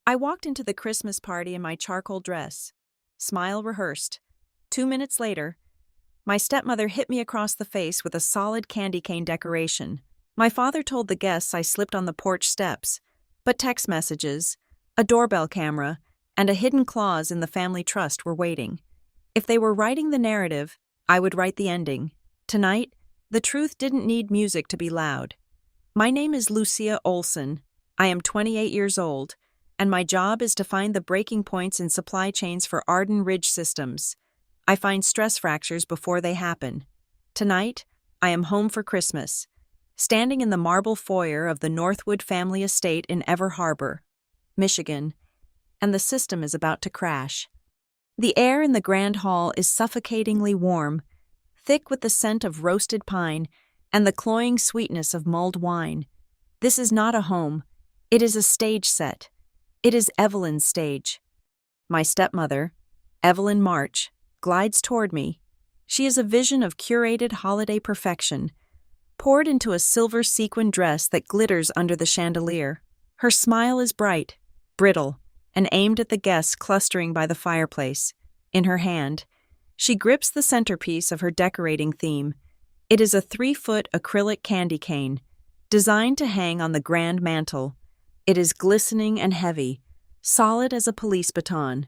I walked into the Christmas party in my charcoal dress. Smile rehearsed. 2 minutes later, my stepmother hit me across the face with a solid candy cane decoration. My father told the guests I slipped on the porch steps, but text messages, a doorbell camera, and a hidden clause in the family trust were waiting. If they were writing the narrative, I would write the ending. Tonight, the truth didn't need music to be loud. My name is Lucia Olson. I am 28 years old, and my job is to find the breaking points in supply chains for Arden Ridge Systems. I find stress fractures before they happen. Tonight, I am home for Christmas, standing in the marble foyer of the Northwood family estate in Ever Harbor, Michigan, and the system is about to crash. The air in the grand hall is suffocatingly warm, thick with the scent of roasted pine and the cloying sweetness of mulled wine. This is not a home. It is a stage set. It is Evelyn's stage. My stepmother, Evelyn March, glides toward me. She is a vision of curated holiday perfection, poured into a silver sequin dress that glitters under the chandelier. Her smile is bright, brittle, and aimed at the guests clustering by the fireplace. In her hand, she grips the centerpiece of her decorating theme. It is a 3-foot acrylic candy cane, designed to hang on the grand mantel. It is glistening and heavy, solid as a police baton.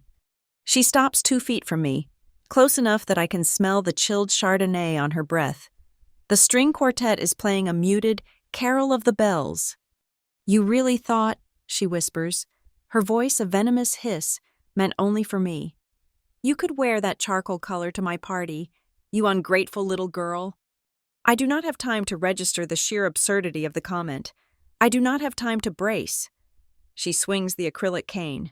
She stops 2 feet from me, close enough that I can smell the chilled Chardonnay on her breath. The string quartet is playing a muted Carol of the Bells. "You really thought," she whispers, her voice a venomous hiss meant only for me. "You could wear that charcoal color to my party, you ungrateful little girl." I do not have time to register the sheer absurdity of the comment. I do not have time to brace. She swings the acrylic cane.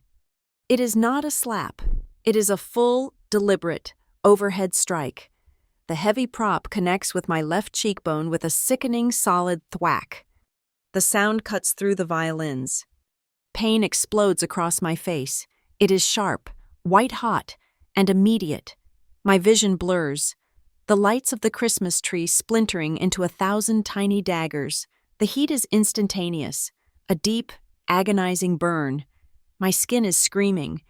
It is not a slap. It is a full, deliberate, overhead strike. The heavy prop connects with my left cheekbone with a sickening, solid thwack. The sound cuts through the violins. Pain explodes across my face. It is sharp, white-hot, and immediate. My vision blurs. The lights of the Christmas tree splintering into 1,000 tiny daggers. The heat is instantaneous. A deep, agonizing burn. My skin is screaming.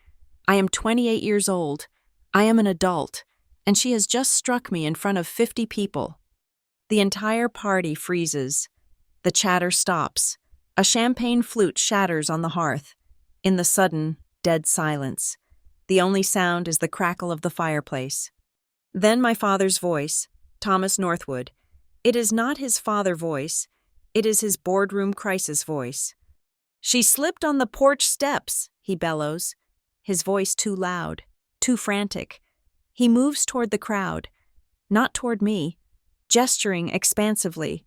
I am 28 years old. I am an adult, and she has just struck me in front of 50 people. The entire party freezes. The chatter stops. A champagne flute shatters on the hearth. In the sudden, dead silence, the only sound is the crackle of the fireplace. Then my father's voice, Thomas Northwood. It is not his father voice. It is his boardroom crisis voice. "She slipped on the porch steps," he bellows, his voice too loud, too frantic. He moves toward the crowd, not toward me, gesturing expansively.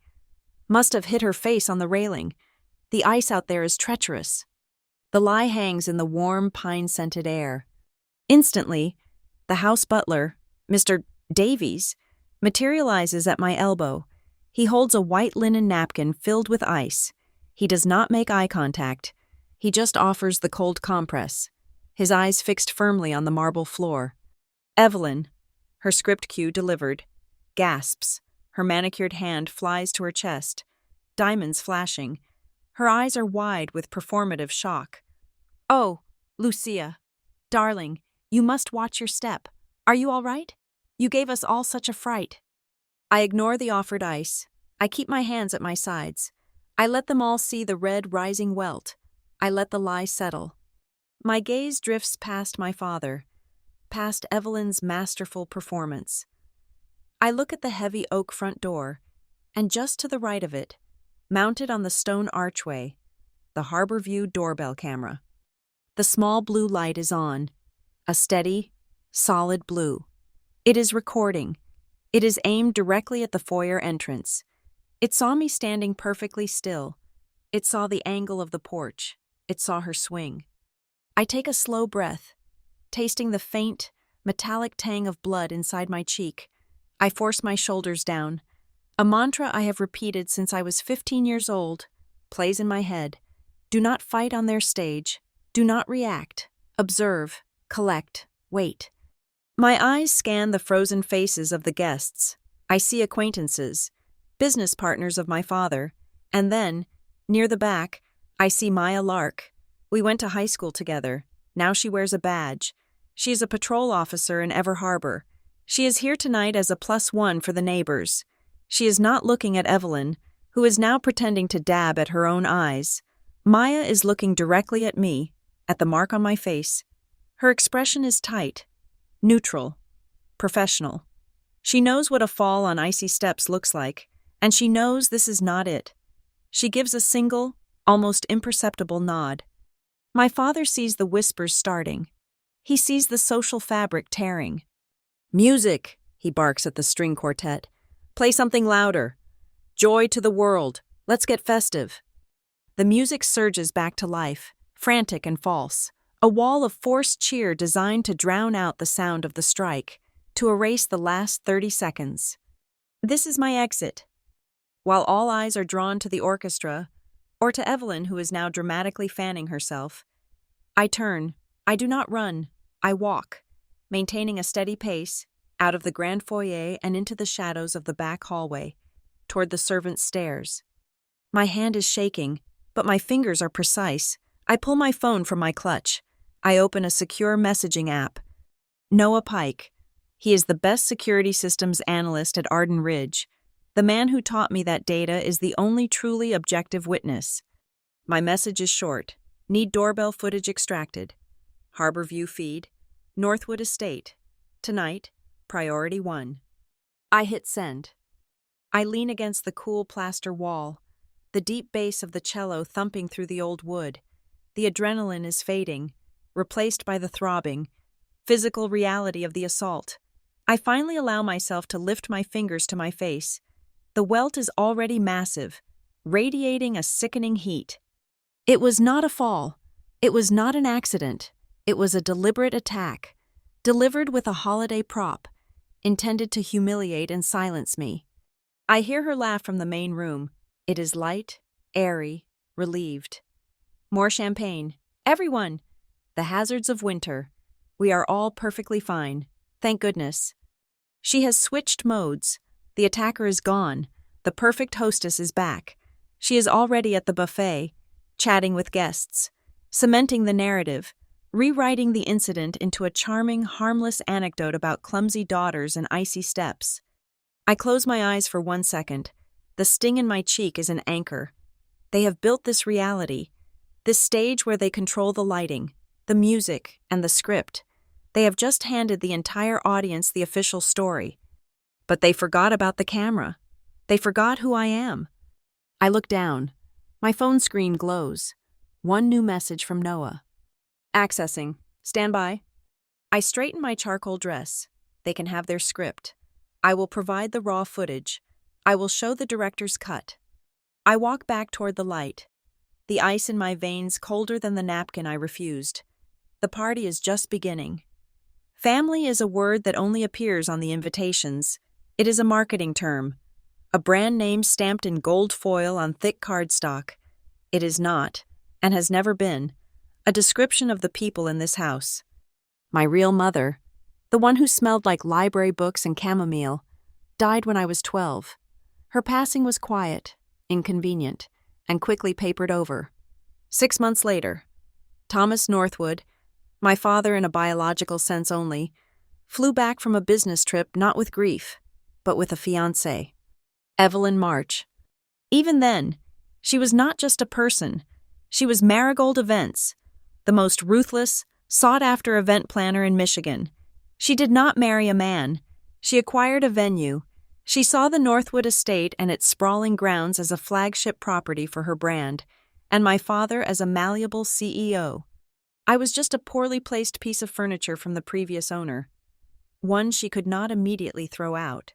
Must have hit her face on the railing. The ice out there is treacherous. The lie hangs in the warm, pine-scented air. Instantly, the house butler, Mr. Davies, materializes at my elbow. He holds a white linen napkin filled with ice. He does not make eye contact. He just offers the cold compress, his eyes fixed firmly on the marble floor. Evelyn, her script cue delivered, gasps. Her manicured hand flies to her chest, diamonds flashing. Her eyes are wide with performative shock. "Oh, Lucia, darling, you must watch your step. Are you all right? You gave us all such a fright." I ignore the offered ice. I keep my hands at my sides. I let them all see the red rising welt. I let the lie settle. My gaze drifts past my father, past Evelyn's masterful performance. I look at the heavy oak front door, and just to the right of it, mounted on the stone archway, the Harbor View doorbell camera. The small blue light is on, a steady, solid blue. It is recording. It is aimed directly at the foyer entrance. It saw me standing perfectly still. It saw the angle of the porch. It saw her swing. I take a slow breath, tasting the faint, metallic tang of blood inside my cheek. I force my shoulders down. A mantra I have repeated since I was 15 years old plays in my head. Do not fight on their stage. Do not react. Observe, collect, wait. My eyes scan the frozen faces of the guests. I see acquaintances, business partners of my father, and then, near the back, I see Maya Lark, We went to high school together. Now she wears a badge. She is a patrol officer in Ever Harbor. She is here tonight as a +1 for the neighbors. She is not looking at Evelyn, who is now pretending to dab at her own eyes. Maya is looking directly at me, at the mark on my face. Her expression is tight, neutral, professional. She knows what a fall on icy steps looks like, and she knows this is not it. She gives a single, almost imperceptible nod. My father sees the whispers starting. He sees the social fabric tearing. "Music," he barks at the string quartet. "Play something louder. Joy to the world. Let's get festive." The music surges back to life, frantic and false. A wall of forced cheer designed to drown out the sound of the strike, to erase the last 30 seconds. This is my exit. While all eyes are drawn to the orchestra, or to Evelyn, who is now dramatically fanning herself, I turn. I do not run. I walk, maintaining a steady pace, out of the grand foyer and into the shadows of the back hallway, toward the servants' stairs. My hand is shaking, but my fingers are precise. I pull my phone from my clutch. I open a secure messaging app. Noah Pike. He is the best security systems analyst at Arden Ridge. The man who taught me that data is the only truly objective witness. My message is short. Need doorbell footage extracted. Harbor View feed. Northwood Estate. Tonight, priority 1. I hit send. I lean against the cool plaster wall, the deep bass of the cello thumping through the old wood. The adrenaline is fading, replaced by the throbbing, physical reality of the assault. I finally allow myself to lift my fingers to my face. The welt is already massive, radiating a sickening heat. It was not a fall. It was not an accident. It was a deliberate attack, delivered with a holiday prop, intended to humiliate and silence me. I hear her laugh from the main room. It is light, airy, relieved. More champagne. Everyone! The hazards of winter. We are all perfectly fine. Thank goodness. She has switched modes. The attacker is gone. The perfect hostess is back. She is already at the buffet, chatting with guests, cementing the narrative, rewriting the incident into a charming, harmless anecdote about clumsy daughters and icy steps. I close my eyes for 1 second. The sting in my cheek is an anchor. They have built this reality, this stage where they control the lighting, the music, and the script. They have just handed the entire audience the official story. But they forgot about the camera. They forgot who I am. I look down. My phone screen glows. One new message from Noah. Accessing. Stand by. I straighten my charcoal dress. They can have their script. I will provide the raw footage. I will show the director's cut. I walk back toward the light. The ice in my veins colder than the napkin I refused. The party is just beginning. Family is a word that only appears on the invitations. It is a marketing term, a brand name stamped in gold foil on thick cardstock. It is not, and has never been, a description of the people in this house. My real mother, the one who smelled like library books and chamomile, died when I was 12. Her passing was quiet, inconvenient, and quickly papered over. 6 months later, Thomas Northwood, my father in a biological sense only, flew back from a business trip not with grief, but with a fiancée, Evelyn March. Even then, she was not just a person. She was Marigold Events, the most ruthless, sought-after event planner in Michigan. She did not marry a man. She acquired a venue. She saw the Northwood estate and its sprawling grounds as a flagship property for her brand, and my father as a malleable CEO. I was just a poorly placed piece of furniture from the previous owner, one she could not immediately throw out.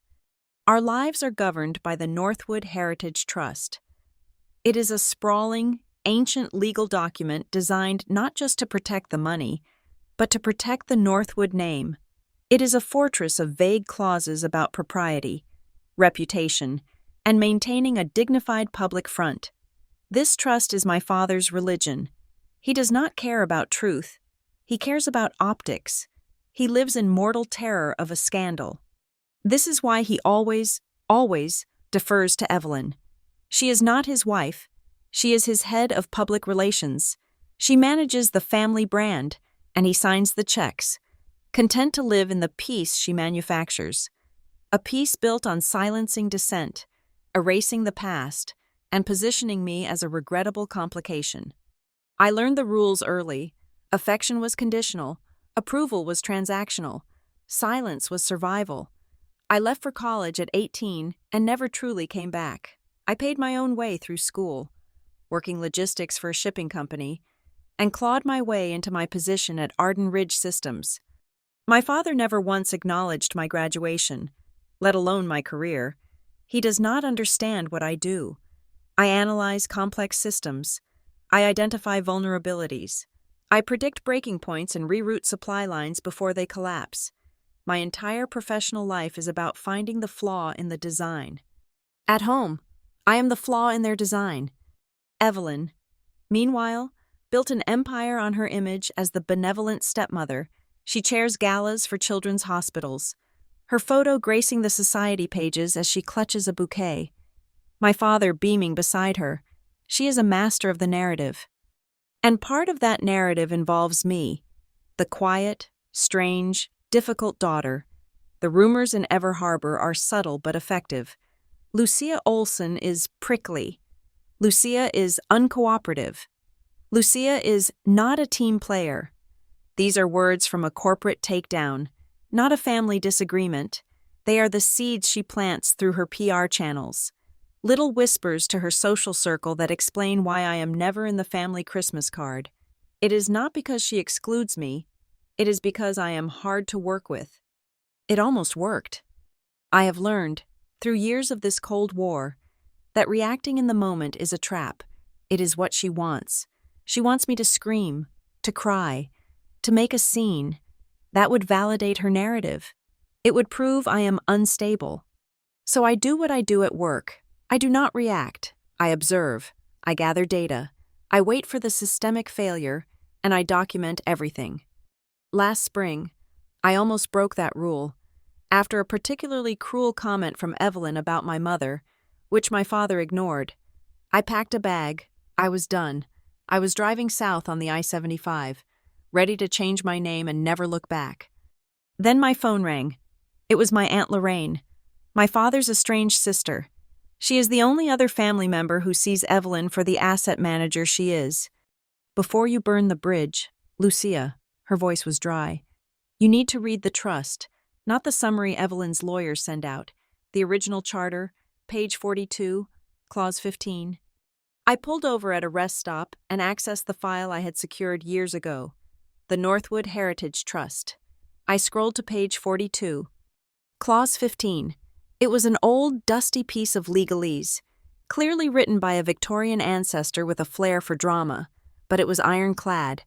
Our lives are governed by the Northwood Heritage Trust. It is a sprawling, ancient legal document designed not just to protect the money, but to protect the Northwood name. It is a fortress of vague clauses about propriety, reputation, and maintaining a dignified public front. This trust is my father's religion. He does not care about truth. He cares about optics. He lives in mortal terror of a scandal. This is why he always defers to Evelyn. She is not his wife. She is his head of public relations. She manages the family brand, and he signs the checks, content to live in the peace she manufactures. A peace built on silencing dissent, erasing the past, and positioning me as a regrettable complication. I learned the rules early. Affection was conditional, approval was transactional, silence was survival. I left for college at 18 and never truly came back. I paid my own way through school, working logistics for a shipping company, and clawed my way into my position at Arden Ridge Systems. My father never once acknowledged my graduation, let alone my career. He does not understand what I do. I analyze complex systems. I identify vulnerabilities. I predict breaking points and reroute supply lines before they collapse. My entire professional life is about finding the flaw in the design. At home, I am the flaw in their design. Evelyn, meanwhile, built an empire on her image as the benevolent stepmother. She chairs galas for children's hospitals, her photo gracing the society pages as she clutches a bouquet. My father beaming beside her. She is a master of the narrative. And part of that narrative involves me, the quiet, strange, difficult daughter. The rumors in Ever Harbor are subtle but effective. Lucia Olson is prickly. Lucia is uncooperative. Lucia is not a team player. These are words from a corporate takedown, not a family disagreement. They are the seeds she plants through her PR channels. Little whispers to her social circle that explain why I am never in the family Christmas card. It is not because she excludes me. It is because I am hard to work with. It almost worked. I have learned, through years of this Cold War, that reacting in the moment is a trap. It is what she wants. She wants me to scream, to cry, to make a scene. That would validate her narrative. It would prove I am unstable. So I do what I do at work. I do not react. I observe. I gather data. I wait for the systemic failure, and I document everything. Last spring, I almost broke that rule. After a particularly cruel comment from Evelyn about my mother, which my father ignored, I packed a bag. I was done. I was driving south on the I-75, ready to change my name and never look back. Then my phone rang. It was my Aunt Lorraine, my father's estranged sister. She is the only other family member who sees Evelyn for the asset manager she is. Before you burn the bridge, Lucia, her voice was dry, you need to read the trust, not the summary Evelyn's lawyers send out, the original charter, page 42, clause 15. I pulled over at a rest stop and accessed the file I had secured years ago, the Northwood Heritage Trust. I scrolled to page 42. Clause 15. It was an old, dusty piece of legalese, clearly written by a Victorian ancestor with a flair for drama, but it was ironclad.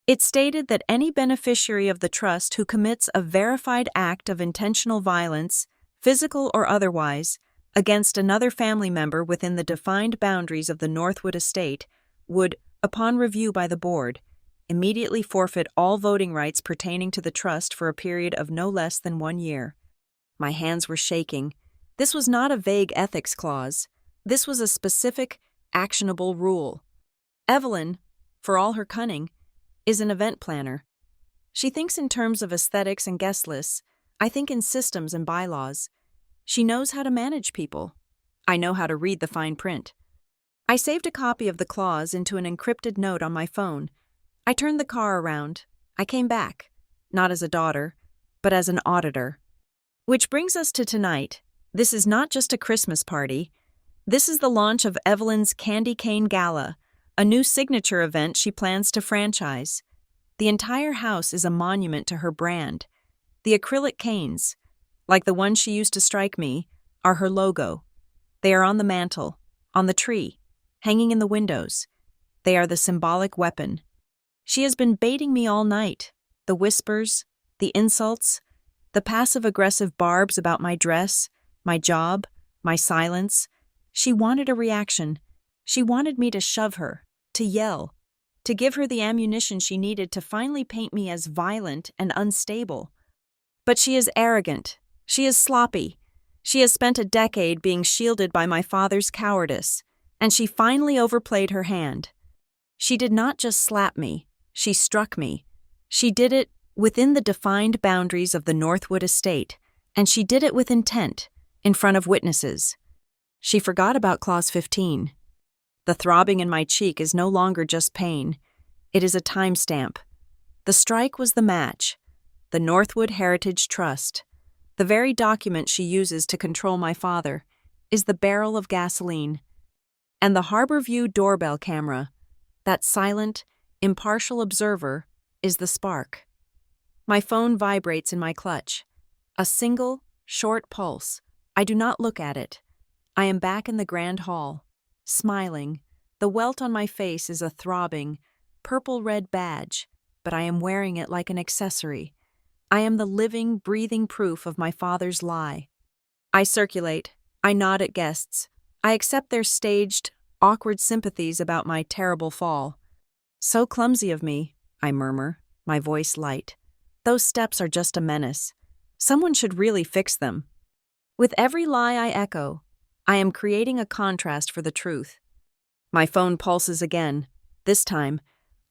It stated that any beneficiary of the trust who commits a verified act of intentional violence, physical or otherwise, against another family member within the defined boundaries of the Northwood estate would, upon review by the board, immediately forfeit all voting rights pertaining to the trust for a period of no less than 1 year. My hands were shaking. This was not a vague ethics clause. This was a specific, actionable rule. Evelyn, for all her cunning, is an event planner. She thinks in terms of aesthetics and guest lists. I think in systems and bylaws. She knows how to manage people. I know how to read the fine print. I saved a copy of the clause into an encrypted note on my phone. I turned the car around. I came back, not as a daughter, but as an auditor. Which brings us to tonight. This is not just a Christmas party. This is the launch of Evelyn's Candy Cane Gala, a new signature event she plans to franchise. The entire house is a monument to her brand. The acrylic canes, like the one she used to strike me, are her logo. They are on the mantle, on the tree, hanging in the windows. They are the symbolic weapon. She has been baiting me all night. The whispers, the insults, the passive-aggressive barbs about my dress, my job, my silence. She wanted a reaction. She wanted me to shove her, to yell, to give her the ammunition she needed to finally paint me as violent and unstable. But she is arrogant. She is sloppy. She has spent a decade being shielded by my father's cowardice, and she finally overplayed her hand. She did not just slap me, she struck me. She did it within the defined boundaries of the Northwood estate, and she did it with intent, in front of witnesses. She forgot about Clause 15. The throbbing in my cheek is no longer just pain. It is a timestamp. The strike was the match. The Northwood Heritage Trust, the very document she uses to control my father, is the barrel of gasoline. And the Harbor View doorbell camera, that silent, impartial observer, is the spark. My phone vibrates in my clutch. A single, short pulse. I do not look at it. I am back in the grand hall, smiling. The welt on my face is a throbbing, purple-red badge, but I am wearing it like an accessory. I am the living, breathing proof of my father's lie. I circulate. I nod at guests. I accept their staged, awkward sympathies about my terrible fall. So clumsy of me, I murmur, my voice light. Those steps are just a menace. Someone should really fix them. With every lie I echo, I am creating a contrast for the truth. My phone pulses again. This time,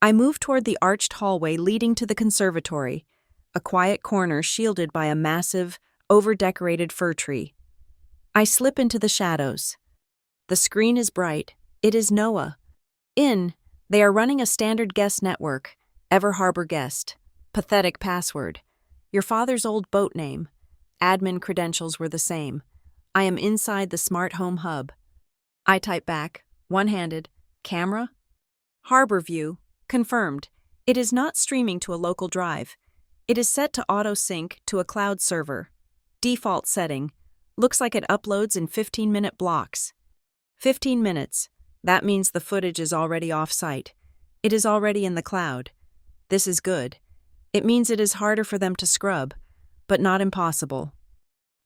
I move toward the arched hallway leading to the conservatory, a quiet corner shielded by a massive, over-decorated fir tree. I slip into the shadows. The screen is bright. It is Noah. They are running a standard guest network, Ever Harbor Guest. Pathetic password. Your father's old boat name. Admin credentials were the same. I am inside the smart home hub. I type back, one-handed, camera? Harbor View, confirmed. It is not streaming to a local drive. It is set to auto-sync to a cloud server. Default setting. Looks like it uploads in 15-minute blocks. 15 minutes. That means the footage is already off-site. It is already in the cloud. This is good. It means it is harder for them to scrub, but not impossible.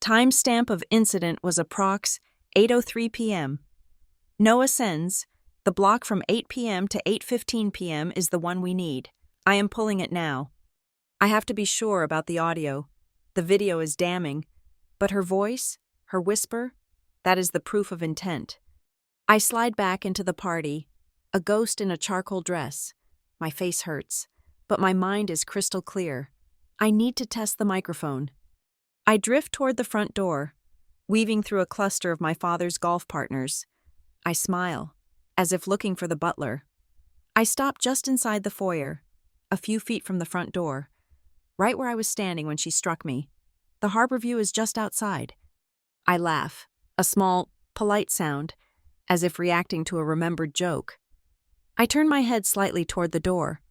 Timestamp of incident was approx. 8:03 p.m. Noah sends. The block from 8 p.m. to 8:15 p.m. is the one we need. I am pulling it now. I have to be sure about the audio. The video is damning, but her voice, her whisper, that is the proof of intent. I slide back into the party, a ghost in a charcoal dress. My face hurts, but my mind is crystal clear. I need to test the microphone. I drift toward the front door, weaving through a cluster of my father's golf partners. I smile, as if looking for the butler. I stop just inside the foyer, a few feet from the front door, right where I was standing when she struck me. The Harbor View is just outside. I laugh, a small, polite sound, as if reacting to a remembered joke. I turn my head slightly toward the door.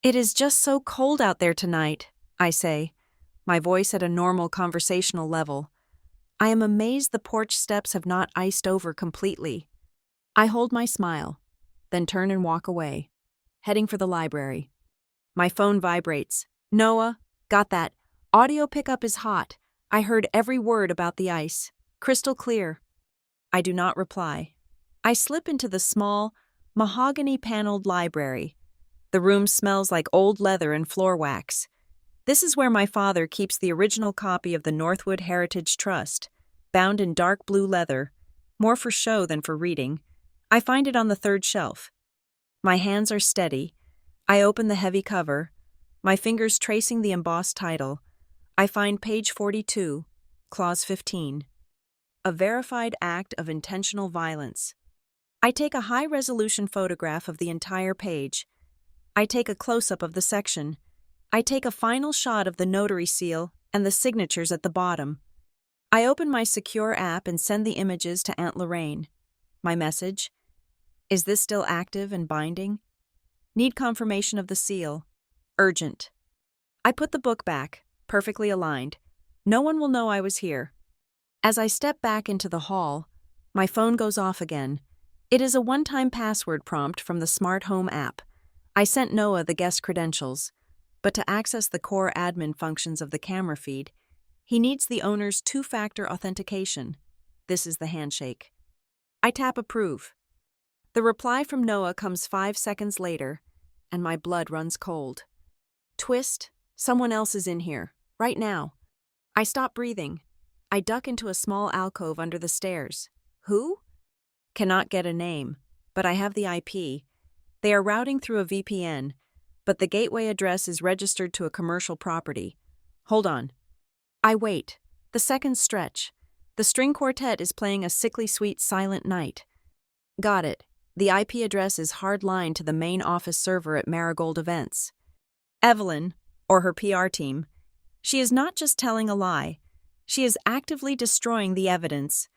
It is just so cold out there tonight, I say, my voice at a normal conversational level. I am amazed the porch steps have not iced over completely. I hold my smile, then turn and walk away, heading for the library. My phone vibrates. Noah, got that. Audio pickup is hot. I heard every word about the ice. Crystal clear. I do not reply. I slip into the small, mahogany-paneled library. The room smells like old leather and floor wax. This is where my father keeps the original copy of the Northwood Heritage Trust, bound in dark blue leather, more for show than for reading. I find it on the third shelf. My hands are steady. I open the heavy cover, my fingers tracing the embossed title. I find page 42, clause 15. A verified act of intentional violence. I take a high-resolution photograph of the entire page. I take a close-up of the section. I take a final shot of the notary seal and the signatures at the bottom. I open my secure app and send the images to Aunt Lorraine. My message: is this still active and binding? Need confirmation of the seal. Urgent. I put the book back, perfectly aligned. No one will know I was here. As I step back into the hall, my phone goes off again. It is a one-time password prompt from the Smart Home app. I sent Noah the guest credentials, but to access the core admin functions of the camera feed, he needs the owner's two-factor authentication. This is the handshake. I tap approve. The reply from Noah comes 5 seconds later, and my blood runs cold. Twist, someone else is in here, right now. I stop breathing. I duck into a small alcove under the stairs. Who? Cannot get a name, but I have the IP. They are routing through a VPN, but the gateway address is registered to a commercial property. Hold on. I wait. The seconds stretch. The string quartet is playing a sickly sweet Silent Night. Got it. The IP address is hard-lined to the main office server at Marigold Events. Evelyn, or her PR team, she is not just telling a lie. She is actively destroying the evidence.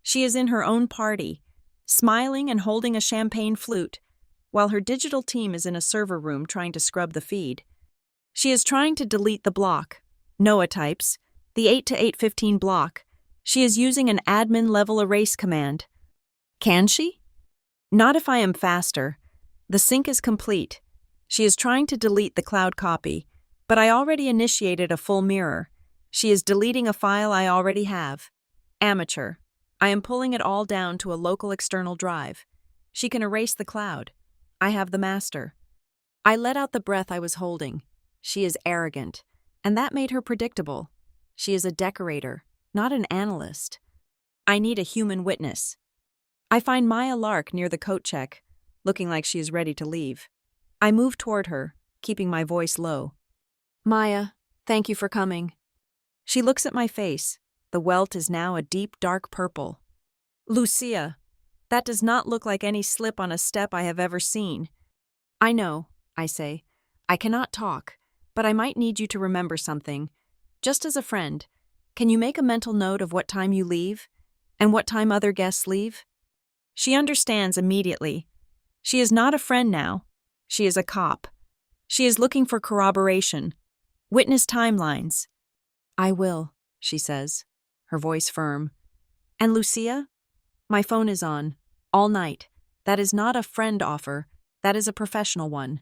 She is in her own party, smiling and holding a champagne flute, while her digital team is in a server room trying to scrub the feed. She is trying to delete the block. Noah types, the 8 to 8:15 block. She is using an admin-level erase command. Can she? Not if I am faster. The sync is complete. She is trying to delete the cloud copy, but I already initiated a full mirror. She is deleting a file I already have. Amateur. I am pulling it all down to a local external drive. She can erase the cloud. I have the master. I let out the breath I was holding. She is arrogant, and that made her predictable. She is a decorator, not an analyst. I need a human witness. I find Maya Lark near the coat check, looking like she is ready to leave. I move toward her, keeping my voice low. Maya, thank you for coming. She looks at my face. The welt is now a deep dark purple. Lucia, that does not look like any slip on a step I have ever seen. I know, I say. I cannot talk, but I might need you to remember something. Just as a friend, can you make a mental note of what time you leave, and what time other guests leave? She understands immediately. She is not a friend now. She is a cop. She is looking for corroboration. Witness timelines. I will, she says, her voice firm. And Lucia? My phone is on, all night. That is not a friend offer. That is a professional one.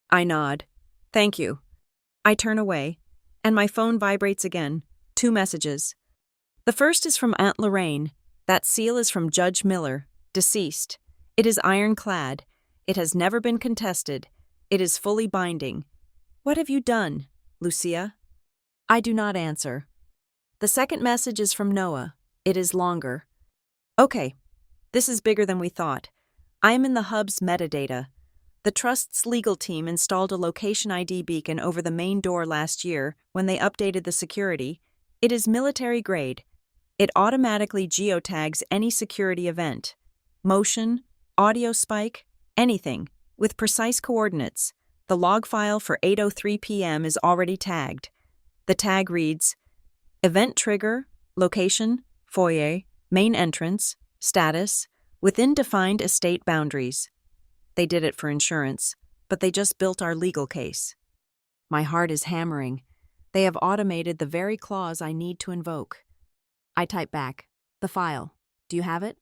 I nod. Thank you. I turn away, and my phone vibrates again. 2 messages. The first is from Aunt Lorraine. That seal is from Judge Miller, deceased. It is ironclad. It has never been contested. It is fully binding. What have you done, Lucia? I do not answer. The second message is from Noah. It is longer. Okay, this is bigger than we thought. I am in the hub's metadata. The Trust's legal team installed a location ID beacon over the main door last year when they updated the security. It is military grade. It automatically geotags any security event. Motion, audio spike, anything, with precise coordinates. The log file for 8:03 p.m. is already tagged. The tag reads, Event trigger, location, foyer, main entrance, status, within defined estate boundaries. They did it for insurance, but they just built our legal case. My heart is hammering. They have automated the very clause I need to invoke. I type back, the file. Do you have it?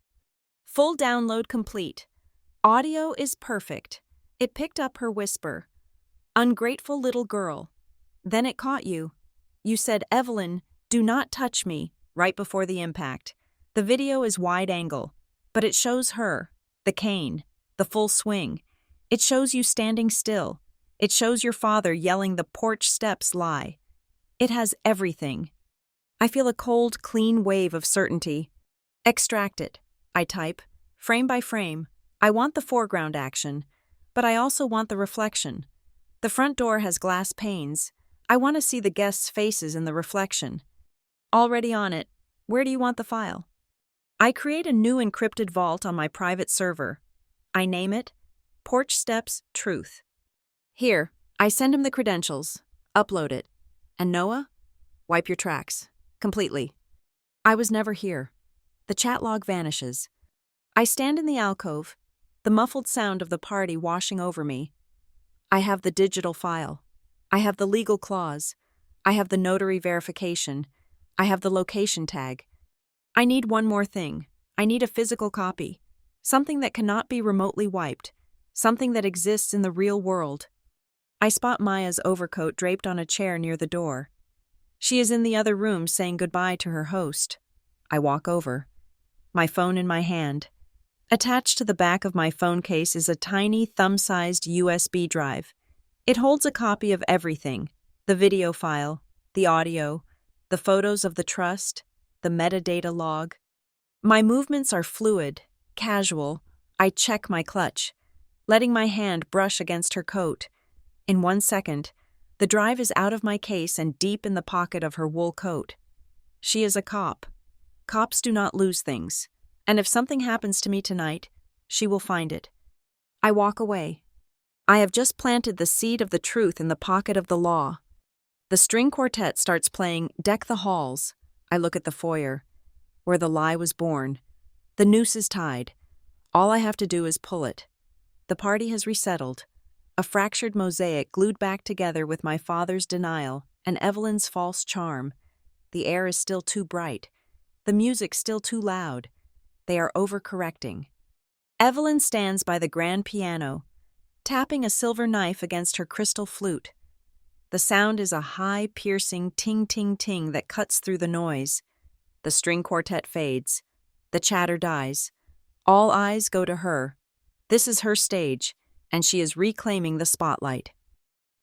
Full download complete. Audio is perfect. It picked up her whisper. Ungrateful little girl. Then it caught you. You said, Evelyn, do not touch me, right before the impact. The video is wide angle, but it shows her, the cane, the full swing. It shows you standing still. It shows your father yelling the porch steps lie. It has everything. I feel a cold, clean wave of certainty. Extract it, I type, frame by frame. I want the foreground action, but I also want the reflection. The front door has glass panes. I want to see the guests' faces in the reflection. Already on it. Where do you want the file? I create a new encrypted vault on my private server. I name it Porch Steps Truth. Here, I send him the credentials. Upload it. And Noah? Wipe your tracks. Completely. I was never here. The chat log vanishes. I stand in the alcove, the muffled sound of the party washing over me. I have the digital file. I have the legal clause. I have the notary verification. I have the location tag. I need one more thing. I need a physical copy. Something that cannot be remotely wiped. Something that exists in the real world. I spot Maya's overcoat draped on a chair near the door. She is in the other room saying goodbye to her host. I walk over. My phone in my hand. Attached to the back of my phone case is a tiny, thumb-sized USB drive. It holds a copy of everything. The video file, the audio, the photos of the trust, the metadata log. My movements are fluid, casual. I check my clutch. letting my hand brush against her coat. In 1 second, the drive is out of my case and deep in the pocket of her wool coat. She is a cop. Cops do not lose things, and if something happens to me tonight, she will find it. I walk away. I have just planted the seed of the truth in the pocket of the law. The string quartet starts playing Deck the Halls. I look at the foyer, where the lie was born. The noose is tied. All I have to do is pull it. The party has resettled. A fractured mosaic glued back together with my father's denial and Evelyn's false charm. The air is still too bright. The music still too loud. They are overcorrecting. Evelyn stands by the grand piano, tapping a silver knife against her crystal flute. The sound is a high, piercing ting-ting-ting that cuts through the noise. The string quartet fades. The chatter dies. All eyes go to her. This is her stage, and she is reclaiming the spotlight.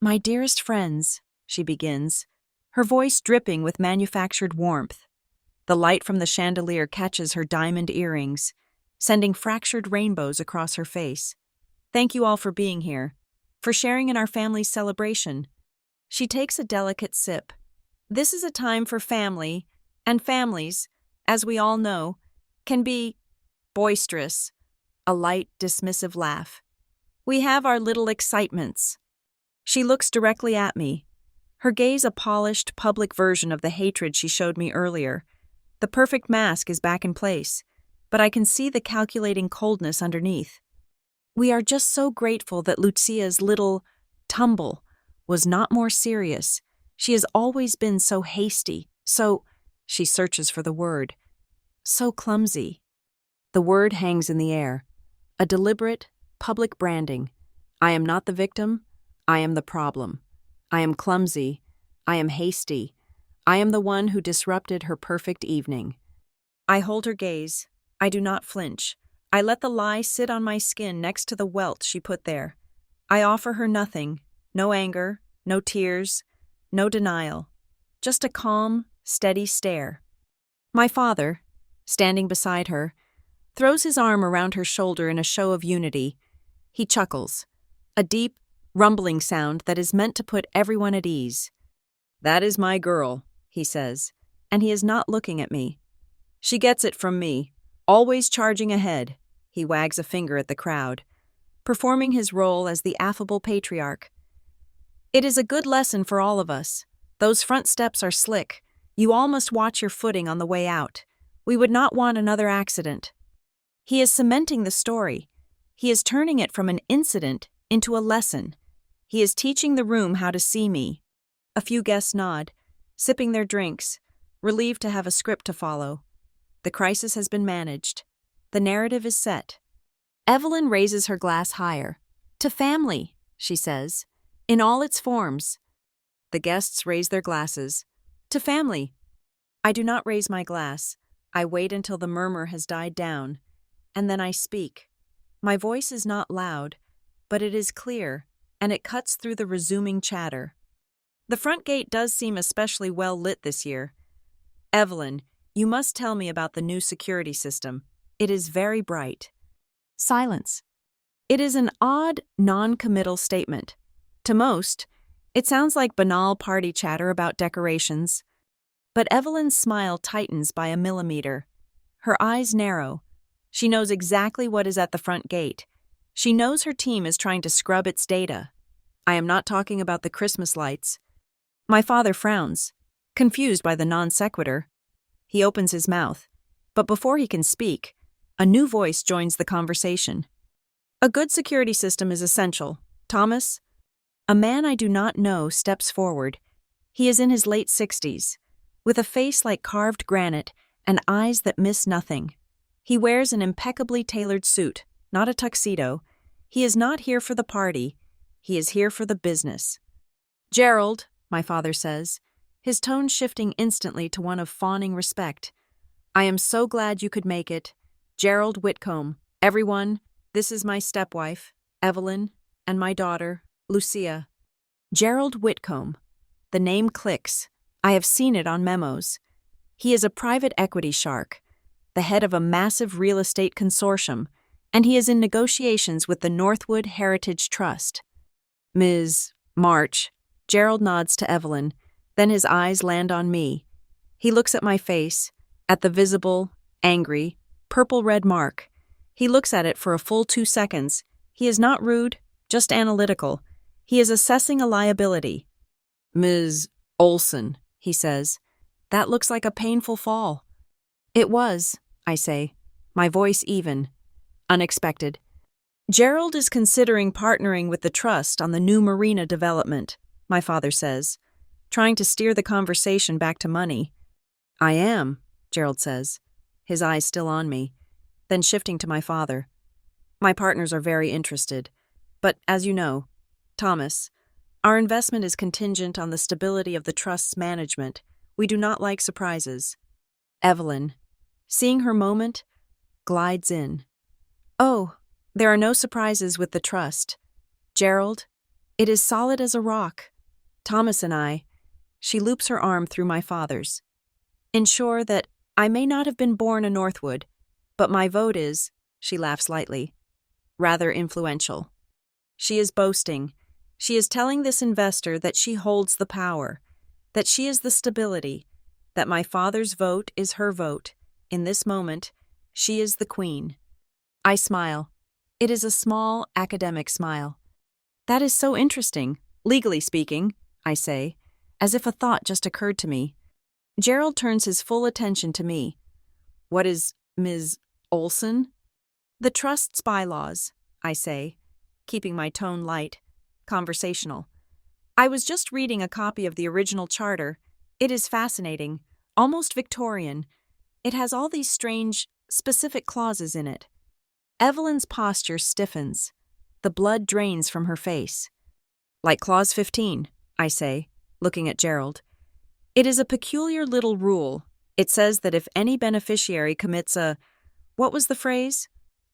"My dearest friends," she begins, her voice dripping with manufactured warmth. The light from the chandelier catches her diamond earrings, sending fractured rainbows across her face. "Thank you all for being here, for sharing in our family's celebration." She takes a delicate sip. This is a time for family, and families, as we all know, can be boisterous. A light, dismissive laugh. We have our little excitements. She looks directly at me, her gaze a polished, public version of the hatred she showed me earlier. The perfect mask is back in place, but I can see the calculating coldness underneath. We are just so grateful that Lucia's little tumble was not more serious. She has always been so hasty, she searches for the word, so clumsy. The word hangs in the air. A deliberate, public branding. I am not the victim. I am the problem. I am clumsy. I am hasty. I am the one who disrupted her perfect evening. I hold her gaze. I do not flinch. I let the lie sit on my skin next to the welt she put there. I offer her nothing. No anger, no tears, no denial. Just a calm, steady stare. My father, standing beside her, throws his arm around her shoulder in a show of unity. He chuckles, a deep, rumbling sound that is meant to put everyone at ease. "That is my girl," he says, and he is not looking at me. "She gets it from me, always charging ahead." He wags a finger at the crowd, performing his role as the affable patriarch. "It is a good lesson for all of us. Those front steps are slick. You all must watch your footing on the way out. We would not want another accident." He is cementing the story. He is turning it from an incident into a lesson. He is teaching the room how to see me. A few guests nod, sipping their drinks, relieved to have a script to follow. The crisis has been managed. The narrative is set. Evelyn raises her glass higher. "To family," she says, "in all its forms." The guests raise their glasses. "To family." I do not raise my glass. I wait until the murmur has died down, and then I speak. My voice is not loud, but it is clear, and it cuts through the resuming chatter. The front gate does seem especially well lit this year. "Evelyn, you must tell me about the new security system. It is very bright." Silence. It is an odd, non-committal statement. To most, it sounds like banal party chatter about decorations. But Evelyn's smile tightens by a millimeter. Her eyes narrow. She knows exactly what is at the front gate. She knows her team is trying to scrub its data. I am not talking about the Christmas lights. My father frowns, confused by the non sequitur. He opens his mouth, but before he can speak, a new voice joins the conversation. "A good security system is essential. Thomas?" A man I do not know steps forward. He is in his late 60s, with a face like carved granite and eyes that miss nothing. He wears an impeccably tailored suit, not a tuxedo. He is not here for the party. He is here for the business. "Gerald," my father says, his tone shifting instantly to one of fawning respect. "I am so glad you could make it. Gerald Whitcomb. Everyone, this is my stepwife, Evelyn, and my daughter, Lucia." Gerald Whitcomb. The name clicks. I have seen it on memos. He is a private equity shark, the head of a massive real estate consortium, and he is in negotiations with the Northwood Heritage Trust. Ms. March. Gerald nods to Evelyn, then his eyes land on me. He looks at my face, at the visible, angry, purple-red mark. He looks at it for a full 2 seconds. He is not rude, just analytical. He is assessing a liability. Ms. Olson, he says. That looks like a painful fall. It was, I say, my voice even. Unexpected. Gerald is considering partnering with the trust on the new marina development, my father says, trying to steer the conversation back to money. I am, Gerald says, his eyes still on me, then shifting to my father. My partners are very interested, but as you know, Thomas, our investment is contingent on the stability of the trust's management. We do not like surprises. Evelyn, seeing her moment, glides in. Oh, there are no surprises with the trust. Gerald, it is solid as a rock. Thomas and I, she loops her arm through my father's, ensure that I may not have been born a Northwood, but my vote is, she laughs lightly, rather influential. She is boasting. She is telling this investor that she holds the power, that she is the stability, that my father's vote is her vote. In this moment, she is the queen. I smile. It is a small, academic smile. That is so interesting, legally speaking, I say, as if a thought just occurred to me. Gerald turns his full attention to me. What is Ms. Olson? The trust's bylaws, I say, keeping my tone light, conversational. I was just reading a copy of the original charter. It is fascinating, almost Victorian. It has all these strange, specific clauses in it. Evelyn's posture stiffens. The blood drains from her face. Like Clause 15, I say, looking at Gerald. It is a peculiar little rule. It says that if any beneficiary commits what was the phrase?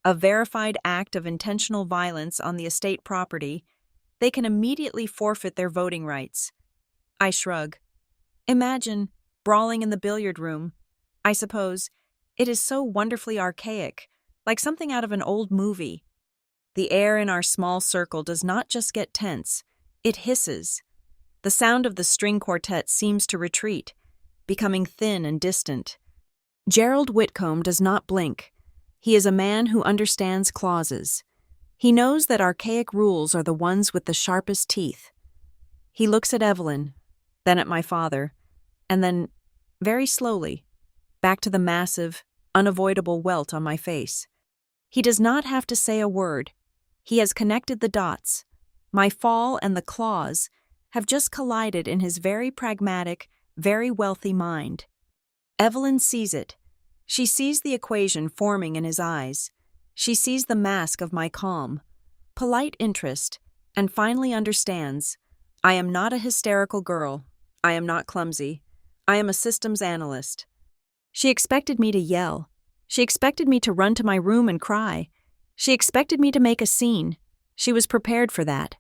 A verified act of intentional violence on the estate property, they can immediately forfeit their voting rights. I shrug. Imagine brawling in the billiard room. I suppose it is so wonderfully archaic, like something out of an old movie. The air in our small circle does not just get tense, it hisses. The sound of the string quartet seems to retreat, becoming thin and distant. Gerald Whitcomb does not blink. He is a man who understands clauses. He knows that archaic rules are the ones with the sharpest teeth. He looks at Evelyn, then at my father, and then, very slowly, back to the massive, unavoidable welt on my face. He does not have to say a word. He has connected the dots. My fall and the clause have just collided in his very pragmatic, very wealthy mind. Evelyn sees it. She sees the equation forming in his eyes. She sees the mask of my calm, polite interest, and finally understands. I am not a hysterical girl. I am not clumsy. I am a systems analyst. She expected me to yell. She expected me to run to my room and cry. She expected me to make a scene. She was prepared for that.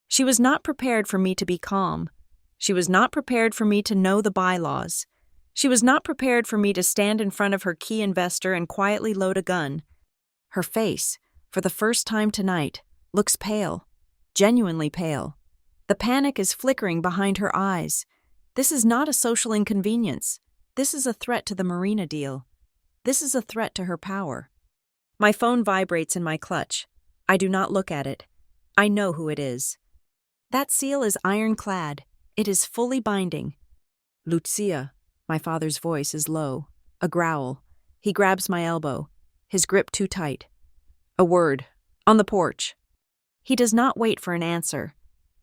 She was not prepared for me to be calm. She was not prepared for me to know the bylaws. She was not prepared for me to stand in front of her key investor and quietly load a gun. Her face, for the first time tonight, looks pale, genuinely pale. The panic is flickering behind her eyes. This is not a social inconvenience. This is a threat to the marina deal. This is a threat to her power. My phone vibrates in my clutch. I do not look at it. I know who it is. That seal is ironclad. It is fully binding. Lucia, my father's voice is low, a growl. He grabs my elbow, his grip too tight. A word, on the porch. He does not wait for an answer.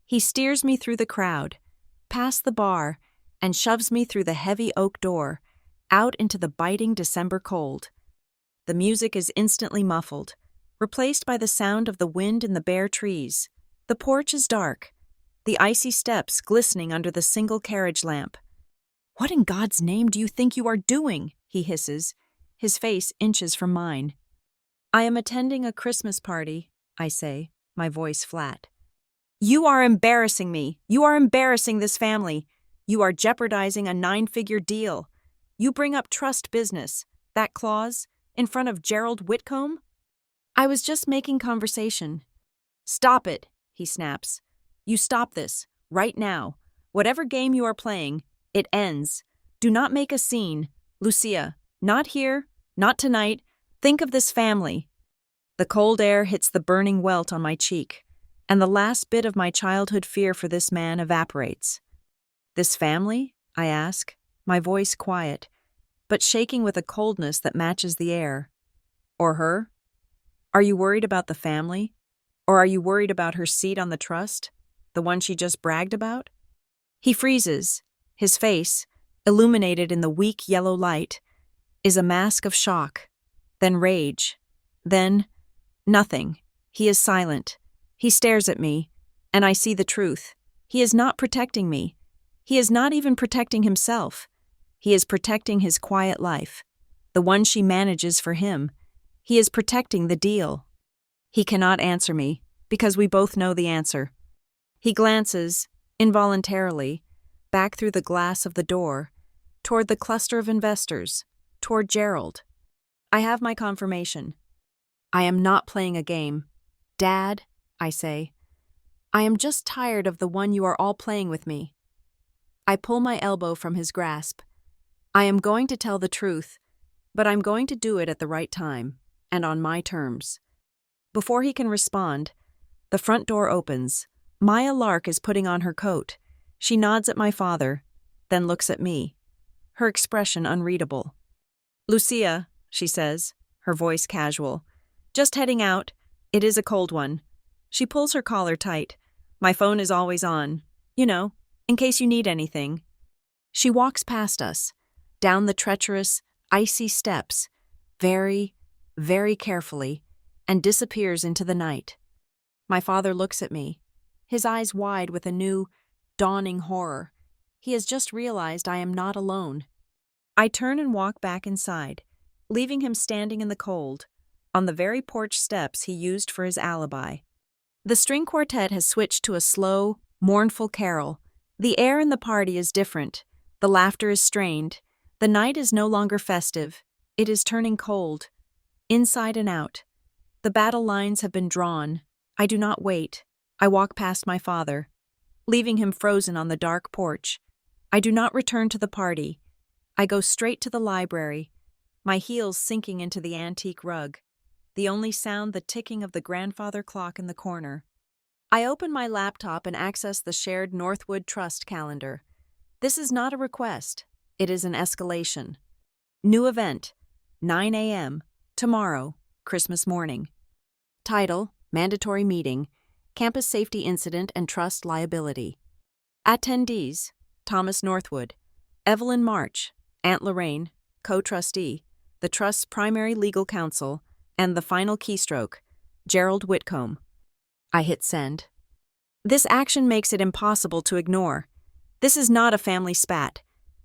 He steers me through the crowd, past the bar, and shoves me through the heavy oak door, out into the biting December cold. The music is instantly muffled, replaced by the sound of the wind in the bare trees. The porch is dark, the icy steps glistening under the single carriage lamp. "What in God's name do you think you are doing?" he hisses, his face inches from mine. "I am attending a Christmas party," I say, my voice flat. "You are embarrassing me. You are embarrassing this family. You are jeopardizing a 9-figure deal. You bring up trust business, that clause, in front of Gerald Whitcomb?" I was just making conversation. Stop it, he snaps. You stop this, right now. Whatever game you are playing, it ends. Do not make a scene. Lucia, not here, not tonight. Think of this family. The cold air hits the burning welt on my cheek, and the last bit of my childhood fear for this man evaporates. This family? I ask, my voice quiet, but shaking with a coldness that matches the air. Or her? Are you worried about the family? Or are you worried about her seat on the trust? The one she just bragged about? He freezes. His face, illuminated in the weak yellow light, is a mask of shock, then rage, then nothing. He is silent. He stares at me, and I see the truth. He is not protecting me. He is not even protecting himself. He is protecting his quiet life, the one she manages for him. He is protecting the deal. He cannot answer me, because we both know the answer. He glances, involuntarily, back through the glass of the door, toward the cluster of investors, toward Gerald. I have my confirmation. I am not playing a game. Dad, I say, I am just tired of the one you are all playing with me. I pull my elbow from his grasp. I am going to tell the truth, but I'm going to do it at the right time, and on my terms. Before he can respond, the front door opens. Maya Lark is putting on her coat. She nods at my father, then looks at me, her expression unreadable. Lucia, she says, her voice casual. Just heading out. It is a cold one. She pulls her collar tight. My phone is always on. You know, in case you need anything. She walks past us, down the treacherous, icy steps, very, very carefully, and disappears into the night. My father looks at me, his eyes wide with a new, dawning horror. He has just realized I am not alone. I turn and walk back inside, leaving him standing in the cold, on the very porch steps he used for his alibi. The string quartet has switched to a slow, mournful carol. The air in the party is different. The laughter is strained. The night is no longer festive. It is turning cold, inside and out. The battle lines have been drawn. I do not wait. I walk past my father, leaving him frozen on the dark porch. I do not return to the party. I go straight to the library, my heels sinking into the antique rug, the only sound the ticking of the grandfather clock in the corner. I open my laptop and access the shared Northwood Trust calendar. This is not a request. It is an escalation. New event, 9 a.m., tomorrow, Christmas morning. Title, Mandatory Meeting, Campus Safety Incident and Trust Liability. Attendees, Thomas Northwood, Evelyn March, Aunt Lorraine, co-trustee, the Trust's primary legal counsel, and the final keystroke, Gerald Whitcomb. I hit send. This action makes it impossible to ignore. This is not a family spat.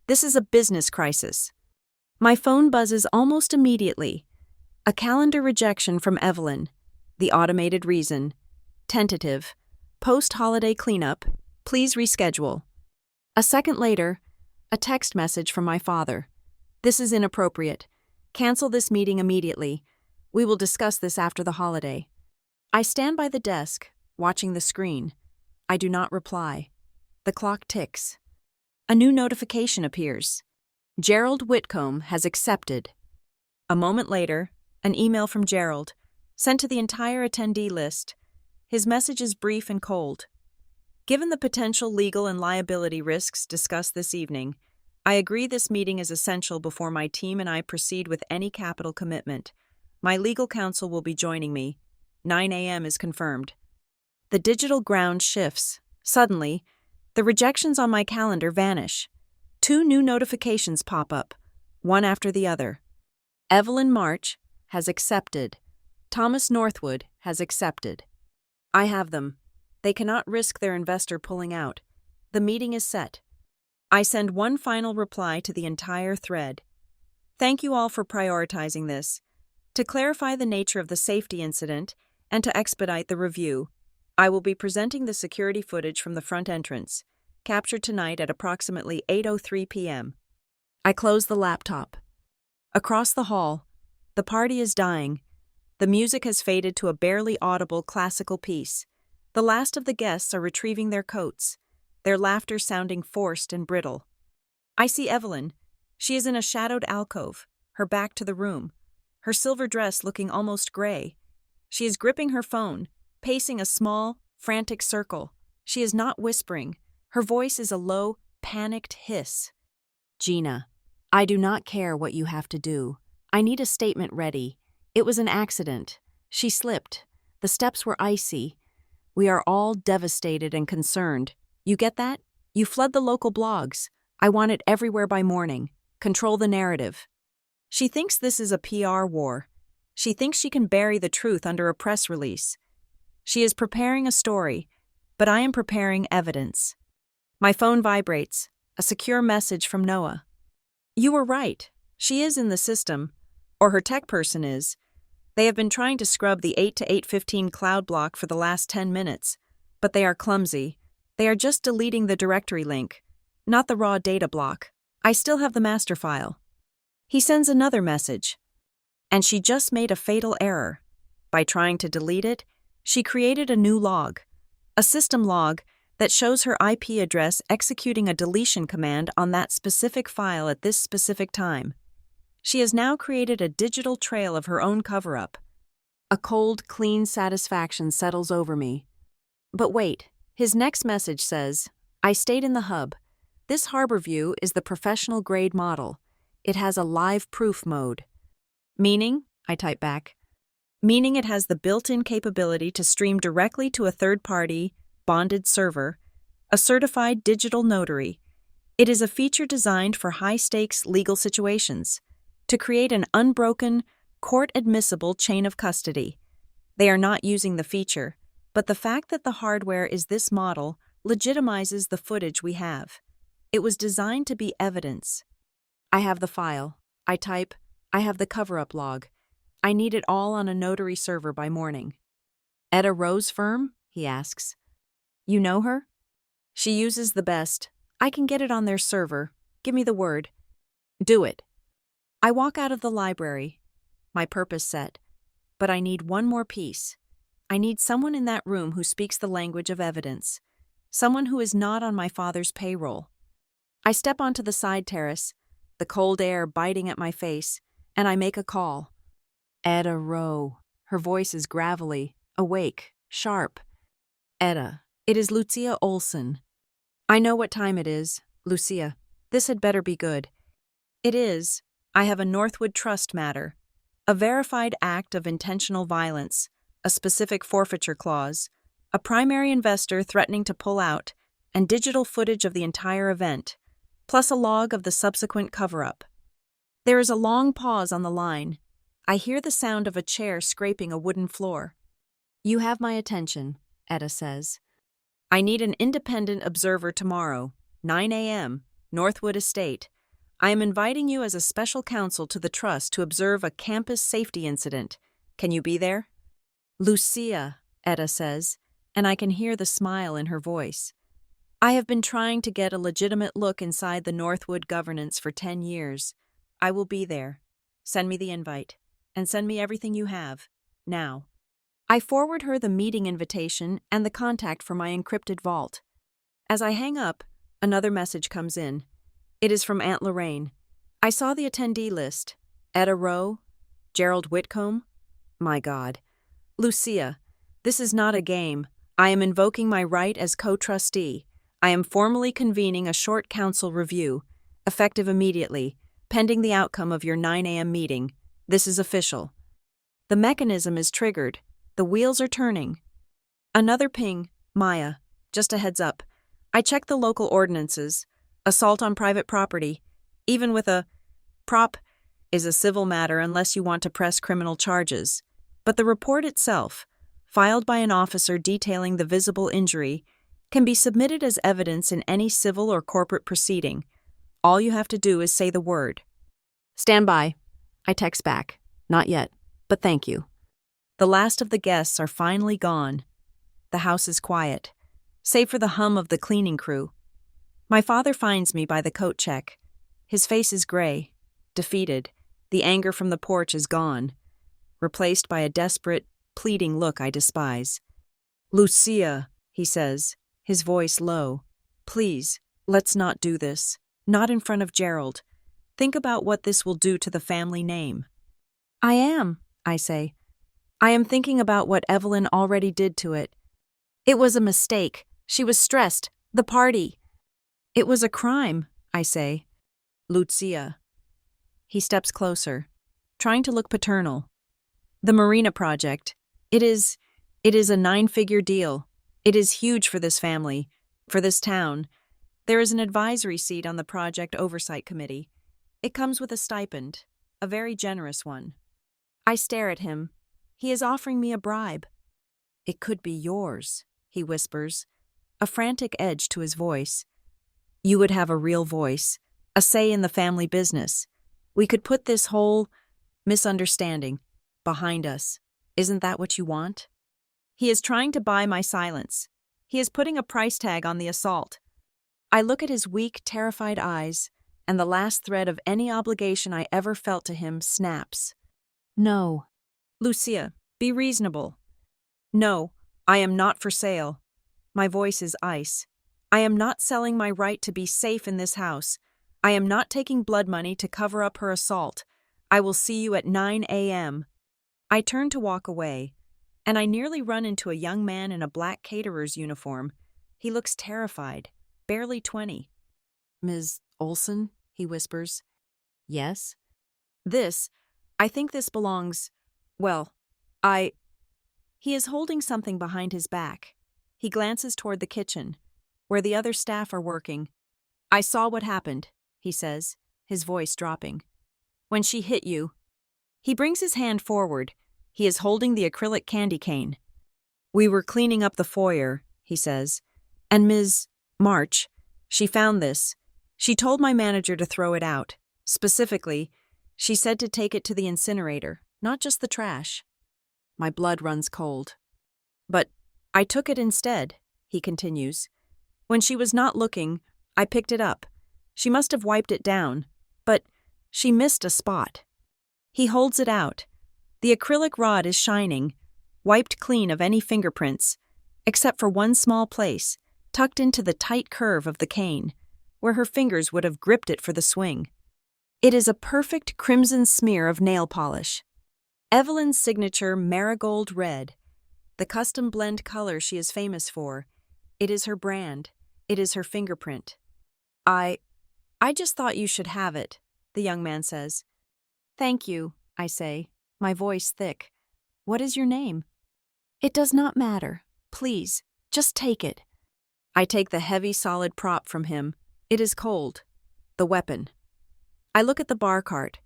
This is a business crisis. My phone buzzes almost immediately. A calendar rejection from Evelyn. The automated reason. Tentative. Post-holiday cleanup. Please reschedule. A second later, a text message from my father. This is inappropriate. Cancel this meeting immediately. We will discuss this after the holiday. I stand by the desk, watching the screen. I do not reply. The clock ticks. A new notification appears. Gerald Whitcomb has accepted. A moment later, an email from Gerald, sent to the entire attendee list. His message is brief and cold. Given the potential legal and liability risks discussed this evening, I agree this meeting is essential before my team and I proceed with any capital commitment. My legal counsel will be joining me. 9 a.m. is confirmed. The digital ground shifts. Suddenly, the rejections on my calendar vanish. 2 new notifications pop up, one after the other. Evelyn March has accepted. Thomas Northwood has accepted. I have them. They cannot risk their investor pulling out. The meeting is set. I send one final reply to the entire thread. Thank you all for prioritizing this. To clarify the nature of the safety incident and to expedite the review, I will be presenting the security footage from the front entrance, captured tonight at approximately 8:03 p.m. I close the laptop. Across the hall, the party is dying. The music has faded to a barely audible classical piece. The last of the guests are retrieving their coats, their laughter sounding forced and brittle. I see Evelyn. She is in a shadowed alcove, her back to the room, her silver dress looking almost gray. She is gripping her phone, pacing a small, frantic circle. She is not whispering. Her voice is a low, panicked hiss. Gina, I do not care what you have to do. I need a statement ready. It was an accident. She slipped. The steps were icy. We are all devastated and concerned. You get that? You flood the local blogs. I want it everywhere by morning. Control the narrative. She thinks this is a PR war. She thinks she can bury the truth under a press release. She is preparing a story, but I am preparing evidence. My phone vibrates, a secure message from Noah. You were right. She is in the system, or her tech person is. They have been trying to scrub the 8 to 8:15 cloud block for the last 10 minutes, but they are clumsy. They are just deleting the directory link, not the raw data block. I still have the master file. He sends another message. And she just made a fatal error. By trying to delete it, she created a new log, a system log that shows her IP address executing a deletion command on that specific file at this specific time. She has now created a digital trail of her own cover-up. A cold, clean satisfaction settles over me. But wait, his next message says, I stayed in the hub. This harbor view is the professional grade model. It has a live proof mode. Meaning, I type back, meaning it has the built-in capability to stream directly to a third-party, bonded server, a certified digital notary. It is a feature designed for high-stakes legal situations, to create an unbroken, court-admissible chain of custody. They are not using the feature, but the fact that the hardware is this model legitimizes the footage we have. It was designed to be evidence. I have the file. I type, I have the cover-up log. I need it all on a notary server by morning. Etta Rose firm? He asks. You know her? She uses the best. I can get it on their server. Give me the word. Do it. I walk out of the library, my purpose set, but I need one more piece. I need someone in that room who speaks the language of evidence, someone who is not on my father's payroll. I step onto the side terrace, the cold air biting at my face, and I make a call. Etta Rowe. Her voice is gravelly, awake, sharp. Etta, it is Lucia Olson. I know what time it is, Lucia. This had better be good. It is. I have a Northwood Trust matter, a verified act of intentional violence, a specific forfeiture clause, a primary investor threatening to pull out, and digital footage of the entire event, plus a log of the subsequent cover-up. There is a long pause on the line. I hear the sound of a chair scraping a wooden floor. You have my attention, Etta says. I need an independent observer tomorrow, 9 a.m., Northwood Estate. I am inviting you as a special counsel to the trust to observe a campus safety incident. Can you be there? Lucia, Etta says, and I can hear the smile in her voice. I have been trying to get a legitimate look inside the Northwood governance for 10 years. I will be there. Send me the invite, and send me everything you have, now. I forward her the meeting invitation and the contact for my encrypted vault. As I hang up, another message comes in. It is from Aunt Lorraine. I saw the attendee list. Etta Rowe, Gerald Whitcomb. My God. Lucia, this is not a game. I am invoking my right as co-trustee. I am formally convening a short council review, effective immediately, pending the outcome of your 9 a.m. meeting. This is official. The mechanism is triggered. The wheels are turning. Another ping, Maya. Just a heads up. I checked the local ordinances. Assault on private property, even with a prop, is a civil matter unless you want to press criminal charges. But the report itself, filed by an officer detailing the visible injury, can be submitted as evidence in any civil or corporate proceeding. All you have to do is say the word. Stand by. I text back. Not yet, but thank you. The last of the guests are finally gone. The house is quiet, save for the hum of the cleaning crew. My father finds me by the coat check. His face is gray, defeated. The anger from the porch is gone. replaced by a desperate, pleading look I despise. "Lucia," he says, his voice low. "Please, let's not do this. Not in front of Gerald. Think about what this will do to the family name." "I am," I say. "I am thinking about what Evelyn already did to it. It was a mistake. She was stressed. The party." "It was a crime," I say. "Lucia." He steps closer, trying to look paternal. "The Marina project. It is a 9-figure deal. It is huge for this family, for this town. There is an advisory seat on the project oversight committee. It comes with a stipend, a very generous one." I stare at him. He is offering me a bribe. "It could be yours," he whispers, a frantic edge to his voice. "You would have a real voice, a say in the family business. We could put this whole misunderstanding behind us. Isn't that what you want?" He is trying to buy my silence. He is putting a price tag on the assault. I look at his weak, terrified eyes, and the last thread of any obligation I ever felt to him snaps. "No." "Lucia, be reasonable." "No, I am not for sale." My voice is ice. "I am not selling my right to be safe in this house. I am not taking blood money to cover up her assault. I will see you at 9 a.m. I turn to walk away, and I nearly run into a young man in a black caterer's uniform. He looks terrified, barely 20. "Ms. Olson?" he whispers. "Yes?" I think this belongs, well, He is holding something behind his back. He glances toward the kitchen, where the other staff are working. "I saw what happened," he says, his voice dropping. "When she hit you." He brings his hand forward. He is holding the acrylic candy cane. "We were cleaning up the foyer," he says, "and Ms. March, she found this. She told my manager to throw it out. Specifically, she said to take it to the incinerator, not just the trash." My blood runs cold. "But I took it instead," he continues. "When she was not looking, I picked it up. She must have wiped it down, but she missed a spot." He holds it out. The acrylic rod is shining, wiped clean of any fingerprints, except for one small place, tucked into the tight curve of the cane, where her fingers would have gripped it for the swing. It is a perfect crimson smear of nail polish. Evelyn's signature marigold red, the custom blend color she is famous for. It is her brand. It is her fingerprint. I just thought you should have it," the young man says. "Thank you," I say, my voice thick. "What is your name?" "It does not matter. Please, just take it." I take the heavy, solid prop from him. It is cold. The weapon. I look at the bar cart,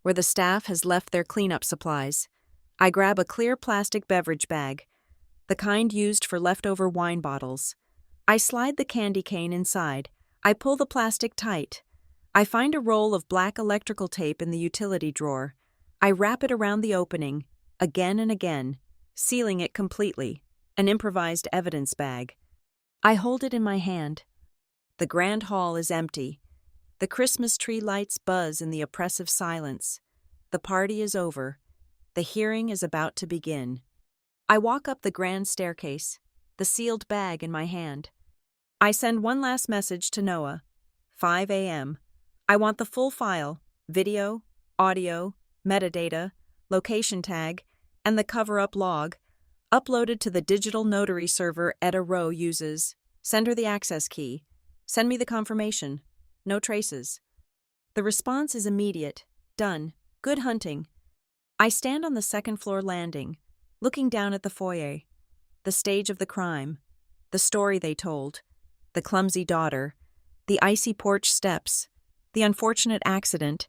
where the staff has left their cleanup supplies. I grab a clear plastic beverage bag, the kind used for leftover wine bottles. I slide the candy cane inside. I pull the plastic tight. I find a roll of black electrical tape in the utility drawer. I wrap it around the opening, again and again, sealing it completely, an improvised evidence bag. I hold it in my hand. The grand hall is empty. The Christmas tree lights buzz in the oppressive silence. The party is over. The hearing is about to begin. I walk up the grand staircase, the sealed bag in my hand. I send one last message to Noah. 5 a.m. I want the full file, video, audio, metadata, location tag, and the cover-up log, uploaded to the digital notary server Etta Rowe uses. Send her the access key. Send me the confirmation. No traces. The response is immediate. Done. Good hunting. I stand on the second-floor landing, looking down at the foyer, the stage of the crime, the story they told, the clumsy daughter, the icy porch steps, the unfortunate accident,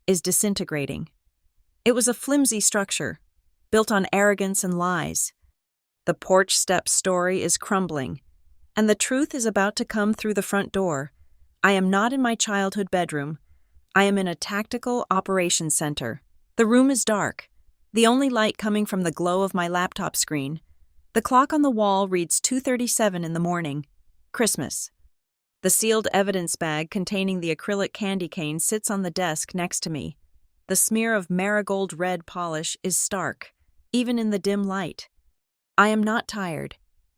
is disintegrating. It was a flimsy structure, built on arrogance and lies. The porch steps story is crumbling, and the truth is about to come through the front door. I am not in my childhood bedroom. I am in a tactical operations center. The room is dark, the only light coming from the glow of my laptop screen. The clock on the wall reads 2:37 in the morning. Christmas. The sealed evidence bag containing the acrylic candy cane sits on the desk next to me. The smear of marigold red polish is stark, even in the dim light. I am not tired.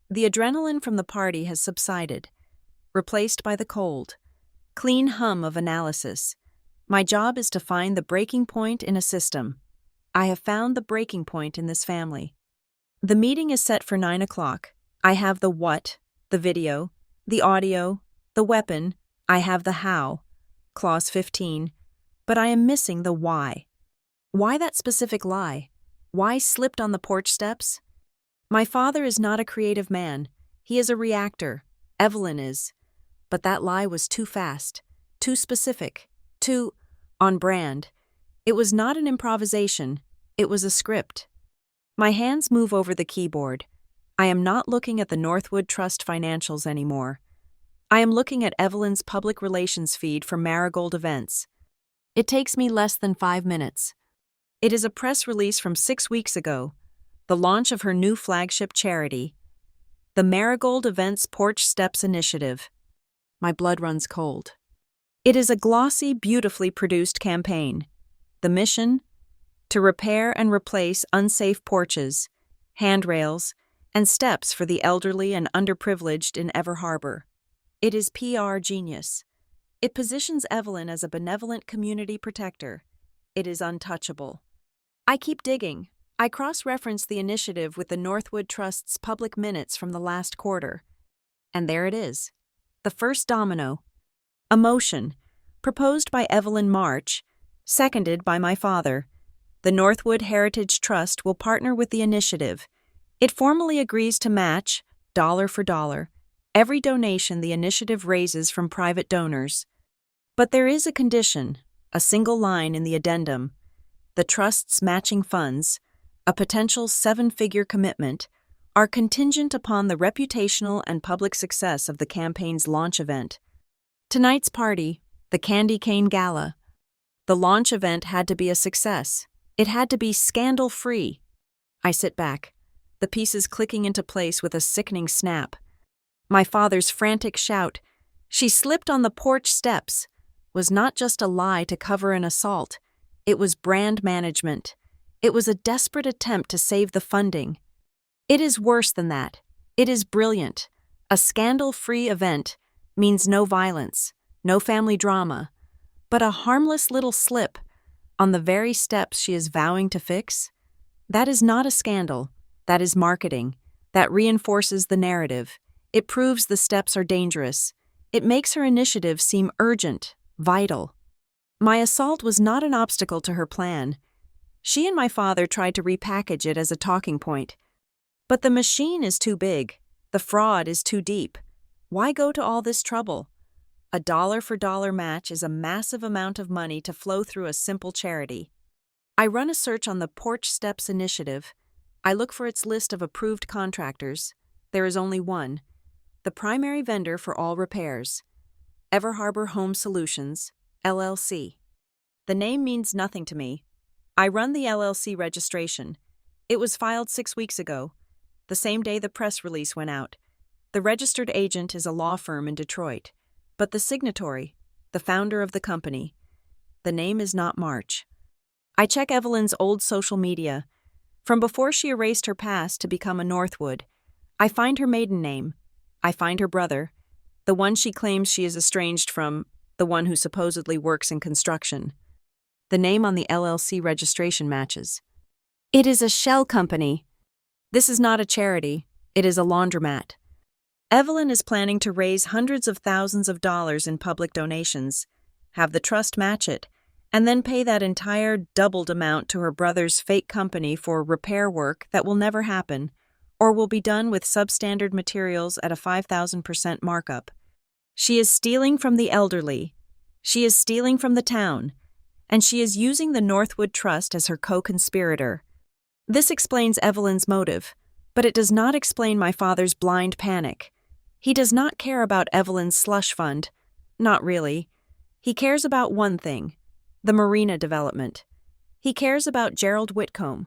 The adrenaline from the party has subsided, replaced by the cold, clean hum of analysis. My job is to find the breaking point in a system. I have found the breaking point in this family. The meeting is set for 9 o'clock. I have the what, the video, the audio, the weapon. I have the how, clause 15, but I am missing the why. Why that specific lie? Why slipped on the porch steps? My father is not a creative man. He is a reactor. Evelyn is. But that lie was too fast, too specific, too on brand. It was not an improvisation. It was a script. My hands move over the keyboard. I am not looking at the Northwood Trust financials anymore. I am looking at Evelyn's public relations feed for Marigold events. It takes me less than 5 minutes. It is a press release from 6 weeks ago, the launch of her new flagship charity, the Marigold Events Porch Steps Initiative. My blood runs cold. It is a glossy, beautifully produced campaign. The mission? To repair and replace unsafe porches, handrails, and steps for the elderly and underprivileged in Ever Harbor. It is PR genius. It positions Evelyn as a benevolent community protector. It is untouchable. I keep digging. I cross-reference the initiative with the Northwood Trust's public minutes from the last quarter. And there it is. The first domino. A motion, proposed by Evelyn March, seconded by my father. The Northwood Heritage Trust will partner with the initiative. It formally agrees to match, dollar for dollar, every donation the initiative raises from private donors. But there is a condition, a single line in the addendum. The Trust's matching funds, a potential 7-figure commitment, are contingent upon the reputational and public success of the campaign's launch event. Tonight's party, the Candy Cane Gala. The launch event had to be a success. It had to be scandal-free. I sit back, the pieces clicking into place with a sickening snap. My father's frantic shout, "She slipped on the porch steps," was not just a lie to cover an assault. It was brand management. It was a desperate attempt to save the funding. It is worse than that. It is brilliant. A scandal-free event means no violence, no family drama, but a harmless little slip on the very steps she is vowing to fix. That is not a scandal. That is marketing. That reinforces the narrative. It proves the steps are dangerous. It makes her initiative seem urgent, vital. My assault was not an obstacle to her plan. She and my father tried to repackage it as a talking point. But the machine is too big. The fraud is too deep. Why go to all this trouble? A dollar-for-dollar match is a massive amount of money to flow through a simple charity. I run a search on the Porch Steps Initiative. I look for its list of approved contractors. There is only one. The primary vendor for all repairs. Ever Harbor Home Solutions, LLC. The name means nothing to me. I run the LLC registration. It was filed 6 weeks ago, the same day the press release went out. The registered agent is a law firm in Detroit, but the signatory, the founder of the company, the name is not March. I check Evelyn's old social media. From before she erased her past to become a Northwood, I find her maiden name. I find her brother, the one she claims she is estranged from, the one who supposedly works in construction. The name on the LLC registration matches. It is a shell company. This is not a charity. It is a laundromat. Evelyn is planning to raise hundreds of thousands of dollars in public donations, have the trust match it, and then pay that entire doubled amount to her brother's fake company for repair work that will never happen, or will be done with substandard materials at a 5,000% markup. She is stealing from the elderly. She is stealing from the town. And she is using the Northwood Trust as her co-conspirator. This explains Evelyn's motive, but it does not explain my father's blind panic. He does not care about Evelyn's slush fund. Not really. He cares about one thing, the marina development. He cares about Gerald Whitcomb.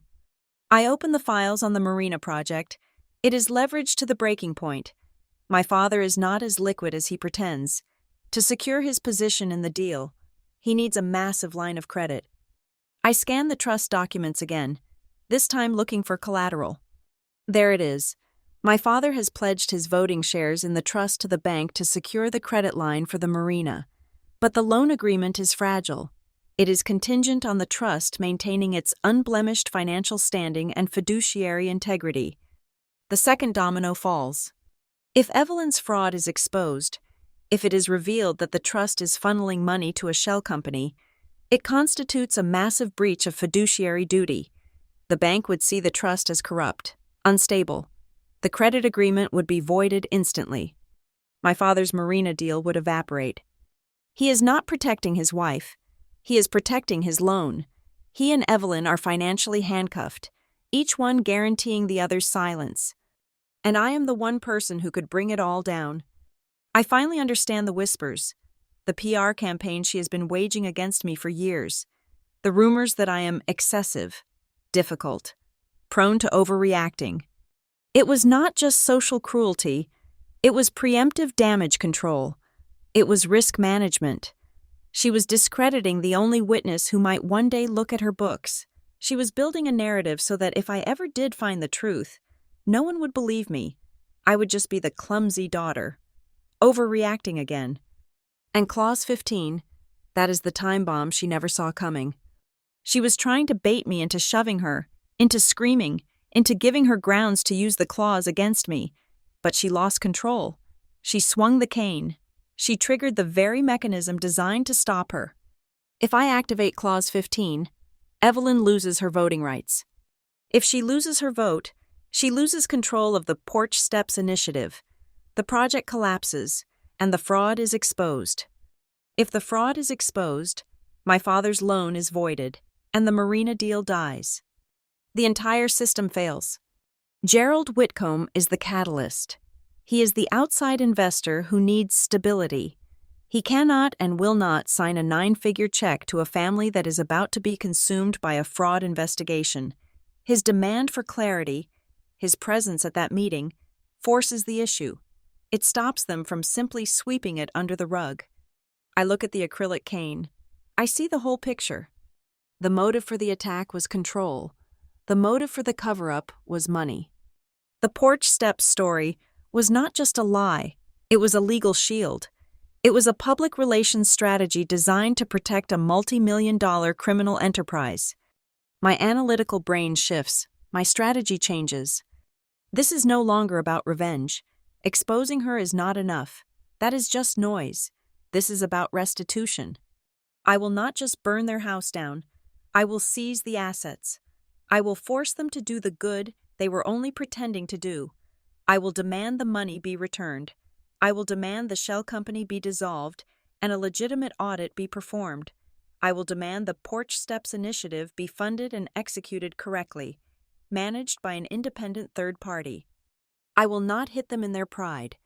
I open the files on the marina project. It is leveraged to the breaking point. My father is not as liquid as he pretends. To secure his position in the deal, he needs a massive line of credit. I scan the trust documents again, this time looking for collateral. There it is. My father has pledged his voting shares in the trust to the bank to secure the credit line for the marina. But the loan agreement is fragile. It is contingent on the trust maintaining its unblemished financial standing and fiduciary integrity. The second domino falls. If Evelyn's fraud is exposed, if it is revealed that the trust is funneling money to a shell company, it constitutes a massive breach of fiduciary duty. The bank would see the trust as corrupt, unstable. The credit agreement would be voided instantly. My father's marina deal would evaporate. He is not protecting his wife. He is protecting his loan. He and Evelyn are financially handcuffed, each one guaranteeing the other's silence. And I am the one person who could bring it all down. I finally understand the whispers, the PR campaign she has been waging against me for years, the rumors that I am excessive, difficult, prone to overreacting. It was not just social cruelty, it was preemptive damage control. It was risk management. She was discrediting the only witness who might one day look at her books. She was building a narrative so that if I ever did find the truth, no one would believe me. I would just be the clumsy daughter, overreacting again. And Clause 15, that is the time bomb she never saw coming. She was trying to bait me into shoving her, into screaming, into giving her grounds to use the clause against me. But she lost control. She swung the cane. She triggered the very mechanism designed to stop her. If I activate Clause 15, Evelyn loses her voting rights. If she loses her vote, she loses control of the Porch Steps initiative. The project collapses, and the fraud is exposed. If the fraud is exposed, my father's loan is voided, and the marina deal dies. The entire system fails. Gerald Whitcomb is the catalyst. He is the outside investor who needs stability. He cannot and will not sign a 9-figure check to a family that is about to be consumed by a fraud investigation. His demand for clarity, his presence at that meeting, forces the issue. It stops them from simply sweeping it under the rug. I look at the acrylic cane. I see the whole picture. The motive for the attack was control. The motive for the cover-up was money. The Porch Steps story was not just a lie, it was a legal shield. It was a public relations strategy designed to protect a multi-million-dollar criminal enterprise. My analytical brain shifts, my strategy changes. This is no longer about revenge. Exposing her is not enough. That is just noise. This is about restitution. I will not just burn their house down. I will seize the assets. I will force them to do the good they were only pretending to do. I will demand the money be returned. I will demand the shell company be dissolved and a legitimate audit be performed. I will demand the Porch Steps initiative be funded and executed correctly, managed by an independent third party. I will not hit them in their pride.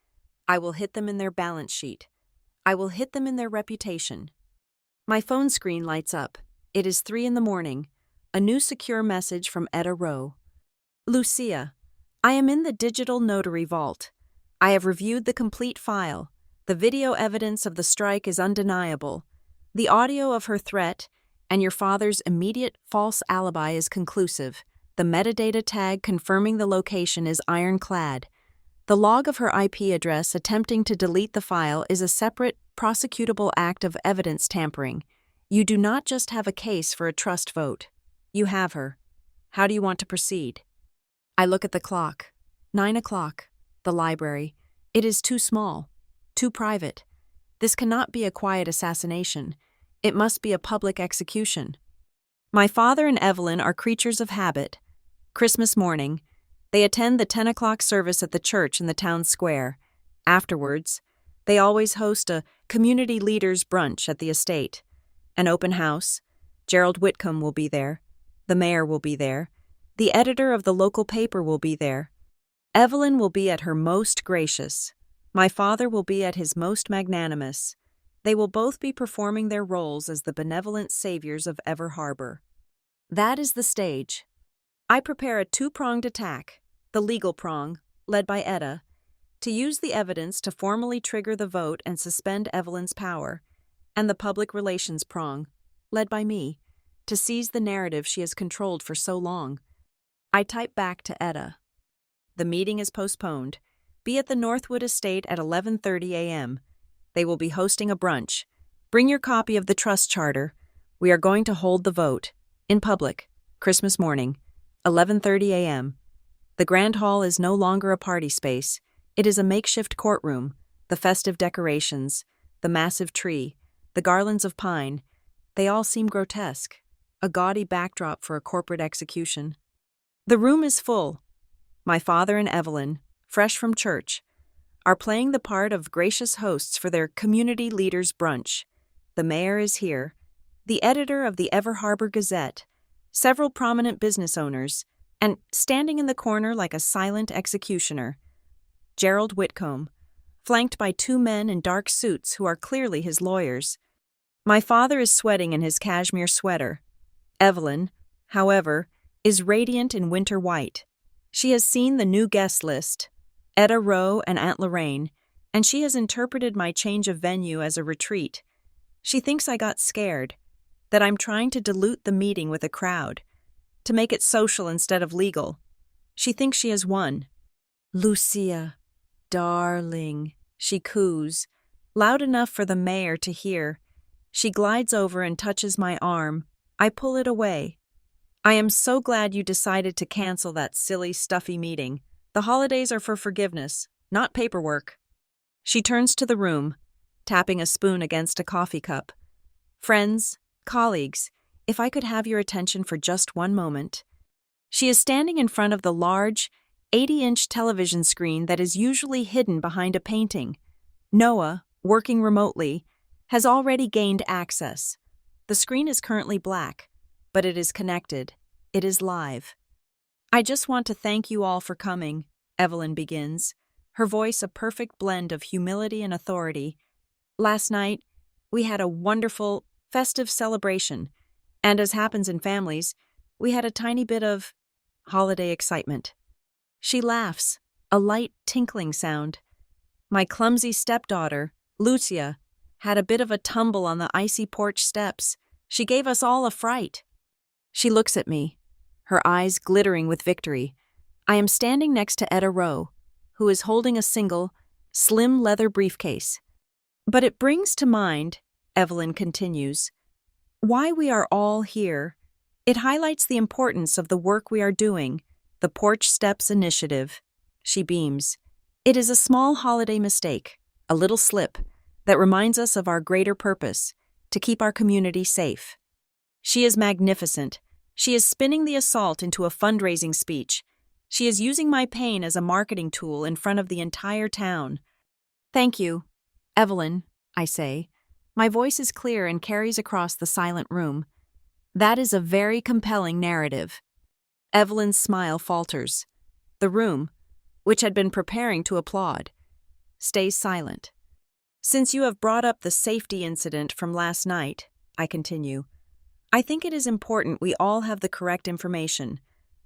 I will hit them in their balance sheet. I will hit them in their reputation. My phone screen lights up. It is 3 a.m. A new secure message from Etta Rowe. Lucia, I am in the digital notary vault. I have reviewed the complete file. The video evidence of the strike is undeniable. The audio of her threat and your father's immediate false alibi is conclusive. The metadata tag confirming the location is ironclad. The log of her IP address attempting to delete the file is a separate, prosecutable act of evidence tampering. You do not just have a case for a trust vote. You have her. How do you want to proceed? I look at the clock. 9 o'clock. The library. It is too small. Too private. This cannot be a quiet assassination. It must be a public execution. My father and Evelyn are creatures of habit. Christmas morning, they attend the 10 o'clock service at the church in the town square. Afterwards, they always host a community leaders' brunch at the estate. An open house. Gerald Whitcomb will be there. The mayor will be there. The editor of the local paper will be there. Evelyn will be at her most gracious. My father will be at his most magnanimous. They will both be performing their roles as the benevolent saviors of Ever Harbor. That is the stage. I prepare a 2-pronged attack, the legal prong, led by Etta, to use the evidence to formally trigger the vote and suspend Evelyn's power, and the public relations prong, led by me, to seize the narrative she has controlled for so long. I type back to Etta. The meeting is postponed. Be at the Northwood Estate at 11:30 a.m. They will be hosting a brunch. Bring your copy of the trust charter. We are going to hold the vote. In public. Christmas morning. 11:30 a.m. The Grand Hall is no longer a party space. It is a makeshift courtroom. The festive decorations, the massive tree, the garlands of pine, they all seem grotesque. A gaudy backdrop for a corporate execution. The room is full. My father and Evelyn, fresh from church, are playing the part of gracious hosts for their community leaders' brunch. The mayor is here, the editor of the Ever Harbor Gazette, several prominent business owners, and standing in the corner like a silent executioner, Gerald Whitcomb, flanked by two men in dark suits who are clearly his lawyers. My father is sweating in his cashmere sweater. Evelyn, however, is radiant in winter white. She has seen the new guest list, Etta Rowe and Aunt Lorraine, and she has interpreted my change of venue as a retreat. She thinks I got scared, that I'm trying to dilute the meeting with a crowd, to make it social instead of legal. She thinks she has won. Lucia, darling, she coos, loud enough for the mayor to hear. She glides over and touches my arm. I pull it away. I am so glad you decided to cancel that silly, stuffy meeting. The holidays are for forgiveness, not paperwork. She turns to the room, tapping a spoon against a coffee cup. Friends, colleagues, if I could have your attention for just one moment. She is standing in front of the large, 80-inch television screen that is usually hidden behind a painting. Noah, working remotely, has already gained access. The screen is currently black, but it is connected. It is live. I just want to thank you all for coming, Evelyn begins, her voice a perfect blend of humility and authority. Last night, we had a wonderful, festive celebration, and as happens in families, we had a tiny bit of holiday excitement. She laughs, a light tinkling sound. My clumsy stepdaughter, Lucia, had a bit of a tumble on the icy porch steps. She gave us all a fright. She looks at me, her eyes glittering with victory. I am standing next to Etta Rowe, who is holding a single, slim leather briefcase. But it brings to mind, Evelyn continues, why we are all here. It highlights the importance of the work we are doing, the Porch Steps Initiative. She beams. It is a small holiday mistake, a little slip, that reminds us of our greater purpose, to keep our community safe. She is magnificent. She is spinning the assault into a fundraising speech. She is using my pain as a marketing tool in front of the entire town. Thank you, Evelyn, I say. My voice is clear and carries across the silent room. That is a very compelling narrative. Evelyn's smile falters. The room, which had been preparing to applaud, stays silent. Since you have brought up the safety incident from last night, I continue, I think it is important we all have the correct information.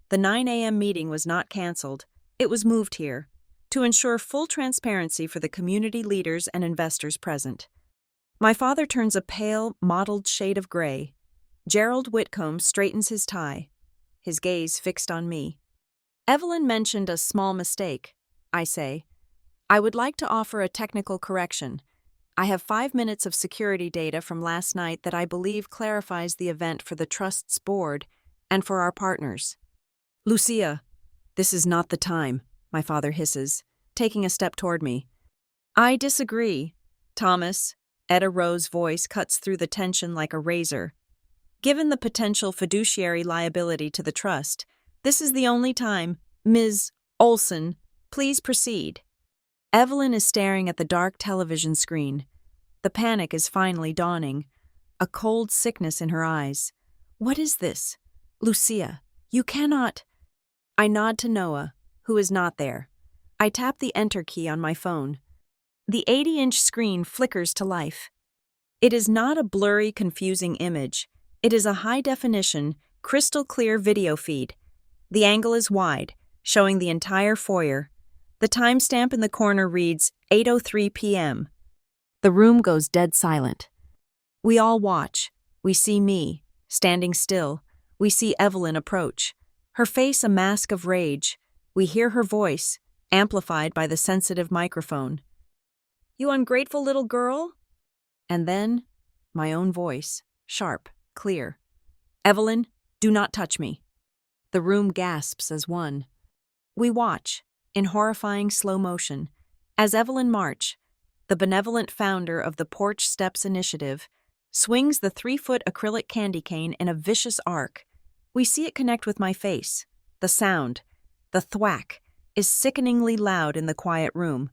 The 9 a.m. meeting was not canceled. It was moved here, to ensure full transparency for the community leaders and investors present. My father turns a pale, mottled shade of gray. Gerald Whitcomb straightens his tie, his gaze fixed on me. Evelyn mentioned a small mistake, I say. I would like to offer a technical correction. I have 5 minutes of security data from last night that I believe clarifies the event for the Trust's board and for our partners. Lucia, this is not the time, my father hisses, taking a step toward me. I disagree, Thomas. Etta Rowe's voice cuts through the tension like a razor. Given the potential fiduciary liability to the trust, this is the only time. Ms. Olson, please proceed. Evelyn is staring at the dark television screen. The panic is finally dawning, a cold sickness in her eyes. What is this? Lucia, you cannot. I nod to Noah, who is not there. I tap the enter key on my phone. The 80-inch screen flickers to life. It is not a blurry, confusing image. It is a high-definition, crystal-clear video feed. The angle is wide, showing the entire foyer. The timestamp in the corner reads 8:03 p.m. The room goes dead silent. We all watch. We see me, Standing still, we see Evelyn approach. Her face a mask of rage. We hear her voice, amplified by the sensitive microphone. "You ungrateful little girl?" And then, my own voice, sharp, clear. "Evelyn, do not touch me." The room gasps as one. We watch, in horrifying slow motion, as Evelyn March, the benevolent founder of the Porch Steps Initiative, swings the 3-foot acrylic candy cane in a vicious arc. We see it connect with my face. The sound, the thwack, is sickeningly loud in the quiet room.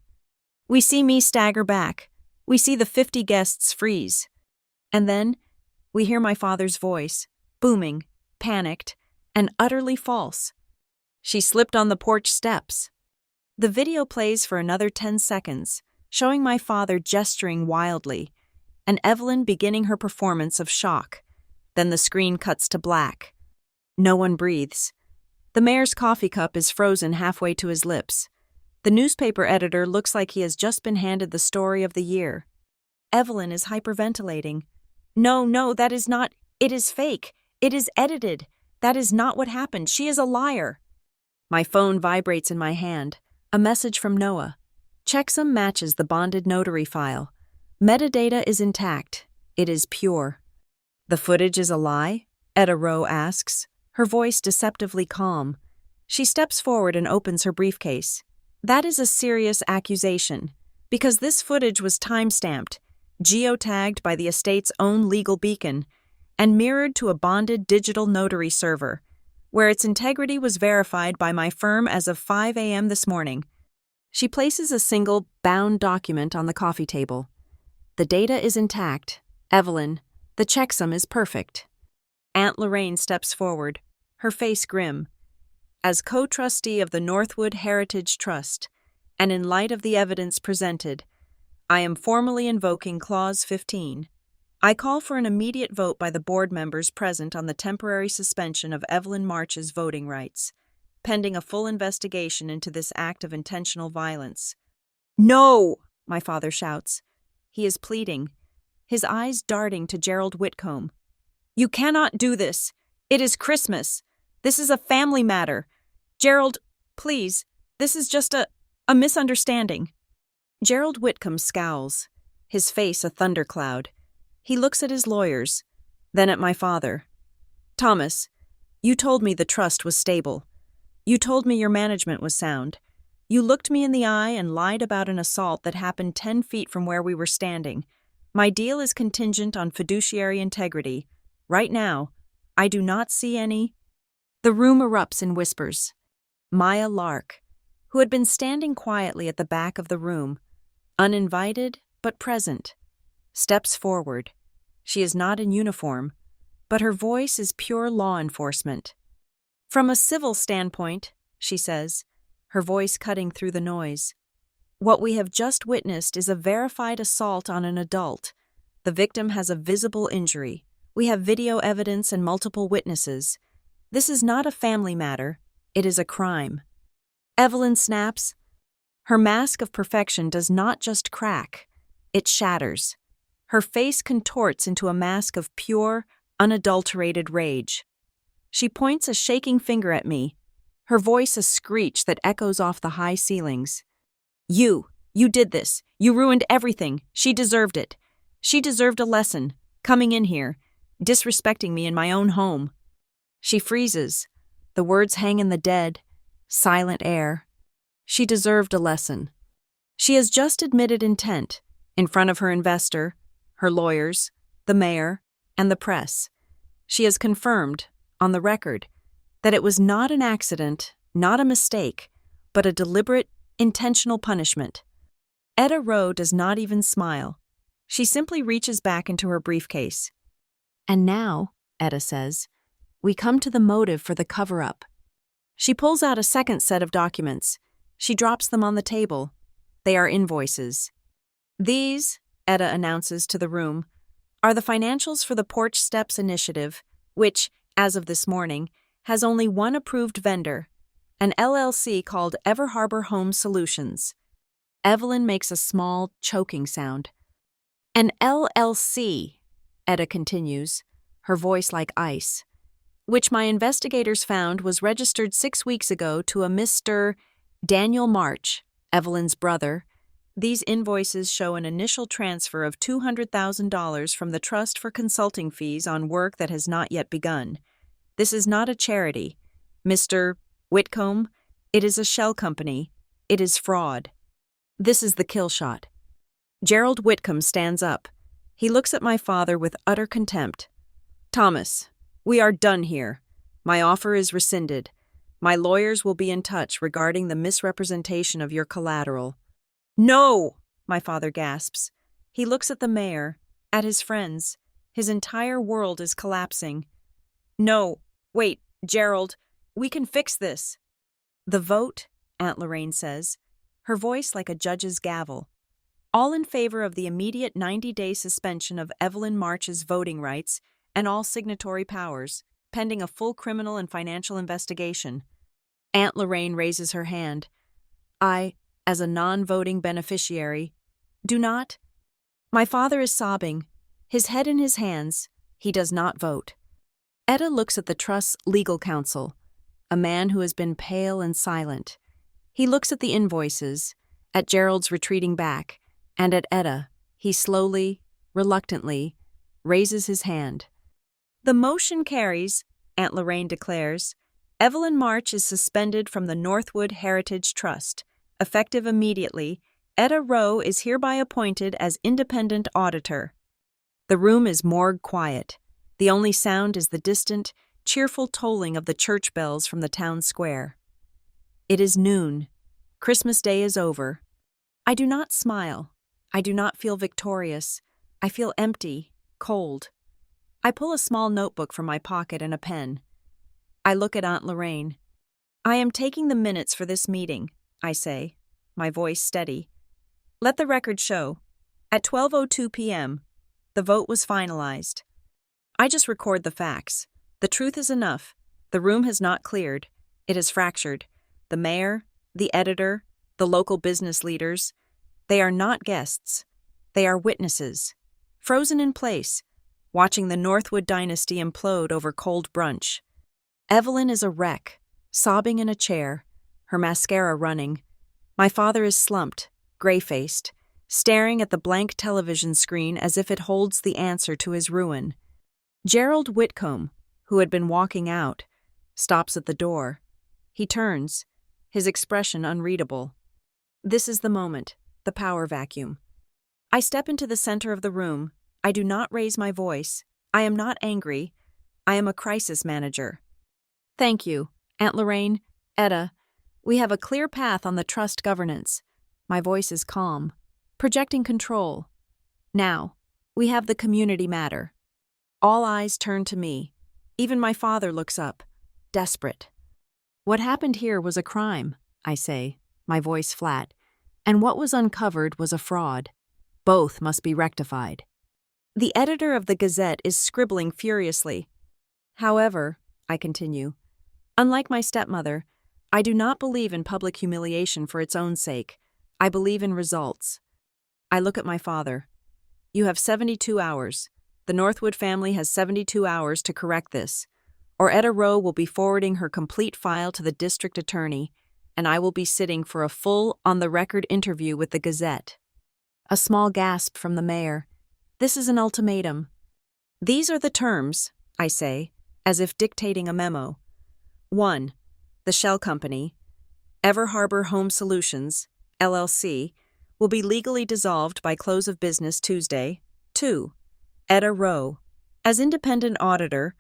We see me stagger back. We see the 50 guests freeze. And then, we hear my father's voice, booming, panicked, and utterly false. "She slipped on the porch steps." The video plays for another 10 seconds, showing my father gesturing wildly, and Evelyn beginning her performance of shock. Then the screen cuts to black. No one breathes. The mayor's coffee cup is frozen halfway to his lips. The newspaper editor looks like he has just been handed the story of the year. Evelyn is hyperventilating. No, that is not. It is fake. It is edited. That is not what happened. She is a liar." My phone vibrates in my hand. A message from Noah. Checksum matches the bonded notary file. Metadata is intact. It is pure. "The footage is a lie?" Etta Rowe asks, her voice deceptively calm. She steps forward and opens her briefcase. "That is a serious accusation, because this footage was time-stamped, geotagged by the estate's own legal beacon, and mirrored to a bonded digital notary server, where its integrity was verified by my firm as of 5 a.m. this morning." She places a single, bound document on the coffee table. "The data is intact. Evelyn, the checksum is perfect." Aunt Lorraine steps forward, her face grim. "As co-trustee of the Northwood Heritage Trust, and in light of the evidence presented, I am formally invoking Clause 15. I call for an immediate vote by the board members present on the temporary suspension of Evelyn March's voting rights, pending a full investigation into this act of intentional violence." "No!" my father shouts. He is pleading, his eyes darting to Gerald Whitcomb. "You cannot do this. It is Christmas. This is a family matter. Gerald, please, this is just a misunderstanding." Gerald Whitcomb scowls, his face a thundercloud. He looks at his lawyers, then at my father. "Thomas, you told me the trust was stable. You told me your management was sound. You looked me in the eye and lied about an assault that happened 10 feet from where we were standing. My deal is contingent on fiduciary integrity. Right now, I do not see any." The room erupts in whispers. Maya Lark, who had been standing quietly at the back of the room, uninvited but present, steps forward. She is not in uniform, but her voice is pure law enforcement. "From a civil standpoint," she says, her voice cutting through the noise, "what we have just witnessed is a verified assault on an adult. The victim has a visible injury. We have video evidence and multiple witnesses. This is not a family matter. It is a crime." Evelyn snaps. Her mask of perfection does not just crack, it shatters. Her face contorts into a mask of pure, unadulterated rage. She points a shaking finger at me, her voice a screech that echoes off the high ceilings. You did this. You ruined everything. She deserved it. She deserved a lesson, coming in here, disrespecting me in my own home." She freezes. The words hang in the dead, silent air. She deserved a lesson. She has just admitted intent, in front of her investor, her lawyers, the mayor, and the press. She has confirmed, on the record, that it was not an accident, not a mistake, but a deliberate, intentional punishment. Etta Rowe does not even smile. She simply reaches back into her briefcase. "And now," Etta says, "we come to the motive for the cover-up." She pulls out a second set of documents. She drops them on the table. They are invoices. "These," Etta announces to the room, "are the financials for the Porch Steps Initiative, which, as of this morning, has only one approved vendor, an LLC called Ever Harbor Home Solutions." Evelyn makes a small, choking sound. "An LLC," Etta continues, her voice like ice, which my investigators found was registered 6 weeks ago to a Mr. Daniel March, Evelyn's brother. These invoices show an initial transfer of $200,000 from the trust for consulting fees on work that has not yet begun. This is not a charity, Mr. Whitcomb. It is a shell company. It is fraud. This is the kill shot. Gerald Whitcomb stands up. He looks at my father with utter contempt. Thomas, we are done here. My offer is rescinded. My lawyers will be in touch regarding the misrepresentation of your collateral. No! My father gasps. He looks at the mayor, at his friends. His entire world is collapsing. No, wait, Gerald, we can fix this. The vote, Aunt Lorraine says, her voice like a judge's gavel. All in favor of the immediate 90-day suspension of Evelyn March's voting rights and all signatory powers, pending a full criminal and financial investigation. Aunt Lorraine raises her hand. I, as a non-voting beneficiary, do not. My father is sobbing, his head in his hands. He does not vote. Etta looks at the trust's legal counsel, a man who has been pale and silent. He looks at the invoices, at Gerald's retreating back, and at Etta. He slowly, reluctantly, raises his hand. The motion carries, Aunt Lorraine declares. Evelyn March is suspended from the Northwood Heritage Trust. Effective immediately, Etta Rowe is hereby appointed as independent auditor. The room is morgue quiet. The only sound is the distant, cheerful tolling of the church bells from the town square. It is noon. Christmas Day is over. I do not smile. I do not feel victorious. I feel empty, cold. I pull a small notebook from my pocket and a pen. I look at Aunt Lorraine. I am taking the minutes for this meeting, I say, my voice steady. Let the record show. At 12:02 p.m., the vote was finalized. I just record the facts. The truth is enough. The room has not cleared. It has fractured. The mayor, the editor, the local business leaders, they are not guests. They are witnesses, frozen in place, watching the Northwood dynasty implode over cold brunch. Evelyn is a wreck, sobbing in a chair, her mascara running. My father is slumped, gray-faced, staring at the blank television screen as if it holds the answer to his ruin. Gerald Whitcomb, who had been walking out, stops at the door. He turns, his expression unreadable. This is the moment, the power vacuum. I step into the center of the room. I do not raise my voice. I am not angry. I am a crisis manager. Thank you, Aunt Lorraine, Etta. We have a clear path on the trust governance. My voice is calm, projecting control. Now, we have the community matter. All eyes turn to me. Even my father looks up, desperate. What happened here was a crime, I say, my voice flat, and what was uncovered was a fraud. Both must be rectified. The editor of the Gazette is scribbling furiously. However, I continue, unlike my stepmother, I do not believe in public humiliation for its own sake. I believe in results. I look at my father. You have 72 hours. The Northwood family has 72 hours to correct this, or Etta Rowe will be forwarding her complete file to the district attorney, and I will be sitting for a full, on-the-record interview with the Gazette. A small gasp from the mayor. This is an ultimatum. These are the terms, I say, as if dictating a memo. 1. The shell company, Ever Harbor Home Solutions, LLC, will be legally dissolved by close of business Tuesday. 2. Etta Rowe, as independent auditor,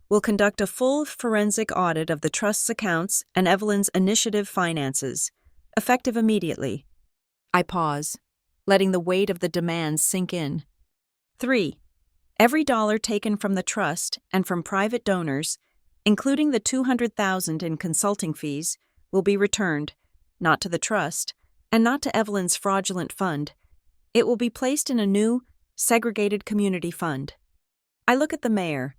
will conduct a full forensic audit of the trust's accounts and Evelyn's initiative finances, effective immediately. I pause, letting the weight of the demands sink in. 3. Every dollar taken from the trust and from private donors, including the $200,000 in consulting fees, will be returned, not to the trust, and not to Evelyn's fraudulent fund. It will be placed in a new, segregated community fund. I look at the mayor.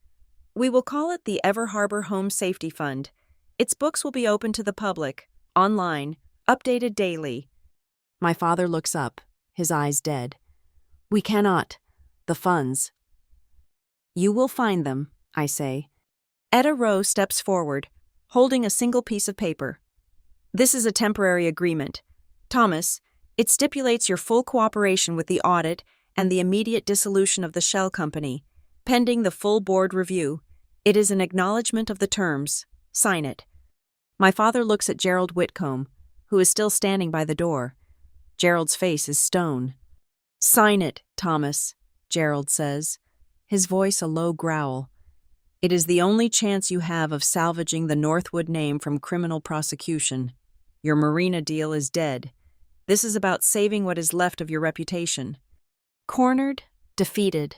We will call it the Ever Harbor Home Safety Fund. Its books will be open to the public, online, updated daily. My father looks up, his eyes dead. We cannot. The funds. You will find them, I say. Etta Rowe steps forward, holding a single piece of paper. This is a temporary agreement. Thomas, it stipulates your full cooperation with the audit and the immediate dissolution of the shell company, pending the full board review. It is an acknowledgement of the terms. Sign it. My father looks at Gerald Whitcomb, who is still standing by the door. Gerald's face is stone. Sign it, Thomas, Gerald says, his voice a low growl. It is the only chance you have of salvaging the Northwood name from criminal prosecution. Your marina deal is dead. This is about saving what is left of your reputation. Cornered, defeated.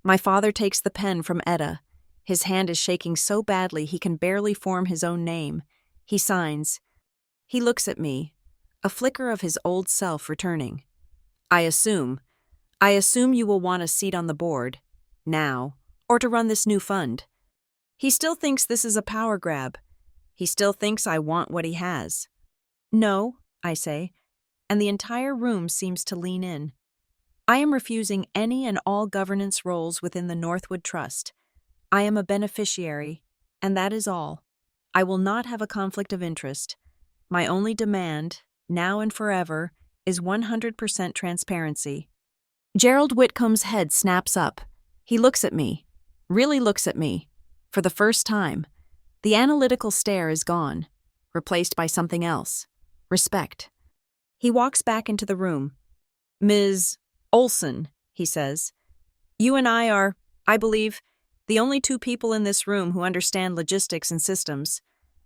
My father takes the pen from Etta. His hand is shaking so badly he can barely form his own name. He signs. He looks at me, a flicker of his old self returning. I assume you will want a seat on the board, now, or to run this new fund. He still thinks this is a power grab. He still thinks I want what he has. No, I say, and the entire room seems to lean in. I am refusing any and all governance roles within the Northwood Trust. I am a beneficiary, and that is all. I will not have a conflict of interest. My only demand, now and forever, is 100% transparency. Gerald Whitcomb's head snaps up. He looks at me, really looks at me, for the first time. The analytical stare is gone, replaced by something else. Respect. He walks back into the room. Ms. Olson, he says, you and I are, I believe, the only two people in this room who understand logistics and systems.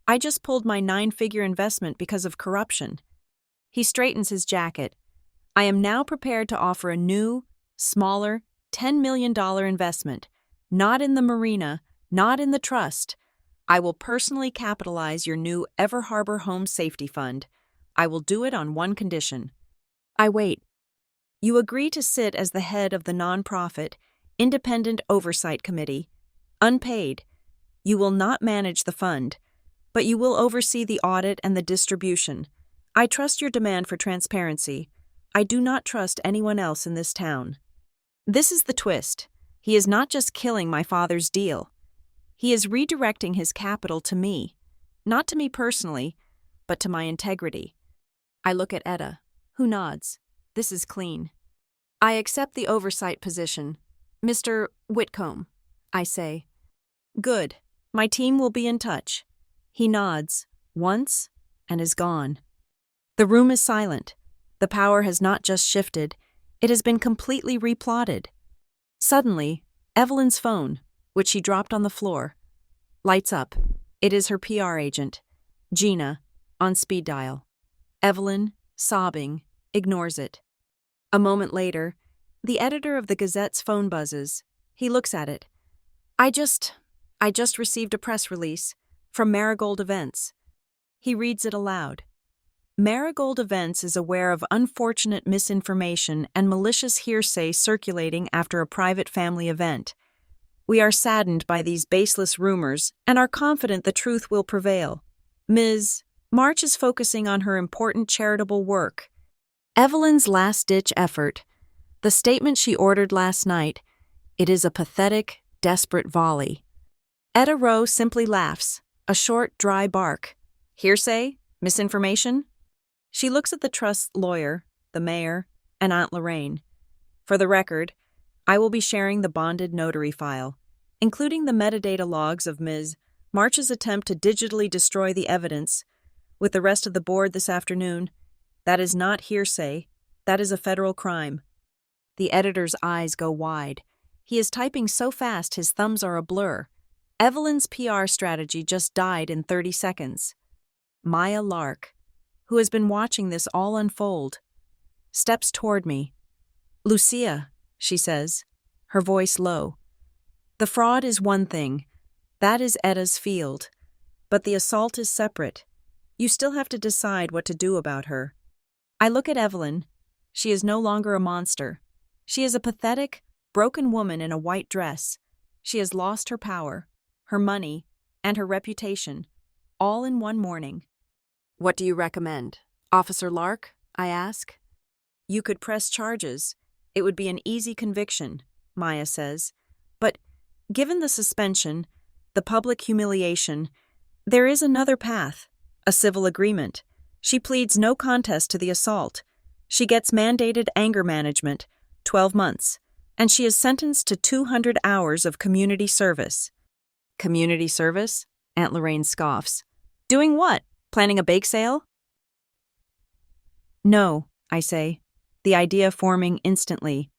I just pulled my 9-figure investment because of corruption. He straightens his jacket. I am now prepared to offer a new, smaller, $10 million investment, not in the marina, not in the trust. I will personally capitalize your new Ever Harbor Home Safety Fund. I will do it on one condition. I wait. You agree to sit as the head of the nonprofit, Independent Oversight Committee, unpaid. You will not manage the fund, but you will oversee the audit and the distribution. I trust your demand for transparency. I do not trust anyone else in this town. This is the twist. He is not just killing my father's deal. He is redirecting his capital to me. Not to me personally, but to my integrity. I look at Etta, who nods. This is clean. I accept the oversight position. Mr. Whitcomb, I say. Good. My team will be in touch. He nods, once, and is gone. The room is silent. The power has not just shifted, it has been completely replotted. Suddenly, Evelyn's phone, which she dropped on the floor, lights up. It is her PR agent, Gina, on speed dial. Evelyn, sobbing, ignores it. A moment later, the editor of the Gazette's phone buzzes. He looks at it. I just received a press release from Marigold Events. He reads it aloud. Marigold Events is aware of unfortunate misinformation and malicious hearsay circulating after a private family event. We are saddened by these baseless rumors and are confident the truth will prevail. Ms. March is focusing on her important charitable work. Evelyn's last-ditch effort, the statement she ordered last night, it is a pathetic, desperate volley. Etta Rowe simply laughs, a short, dry bark. Hearsay? Misinformation? She looks at the trust's lawyer, the mayor, and Aunt Lorraine. For the record, I will be sharing the bonded notary file, including the metadata logs of Ms. March's attempt to digitally destroy the evidence, with the rest of the board this afternoon. That is not hearsay. That is a federal crime. The editor's eyes go wide. He is typing so fast his thumbs are a blur. Evelyn's PR strategy just died in 30 seconds. Maya Lark, who has been watching this all unfold, steps toward me. Lucia, she says, her voice low. The fraud is one thing. That is Etta's field. But the assault is separate. You still have to decide what to do about her. I look at Evelyn. She is no longer a monster. She is a pathetic, broken woman in a white dress. She has lost her power, her money, and her reputation, all in one morning. What do you recommend? Officer Lark? I ask. You could press charges. It would be an easy conviction, Maya says. But Given the suspension, the public humiliation, there is another path, a civil agreement. She pleads no contest to the assault. She gets mandated anger management, 12 months, and she is sentenced to 200 hours of community service. Community service? Aunt Lorraine scoffs. Doing what? Planning a bake sale? No, I say, the idea forming instantly.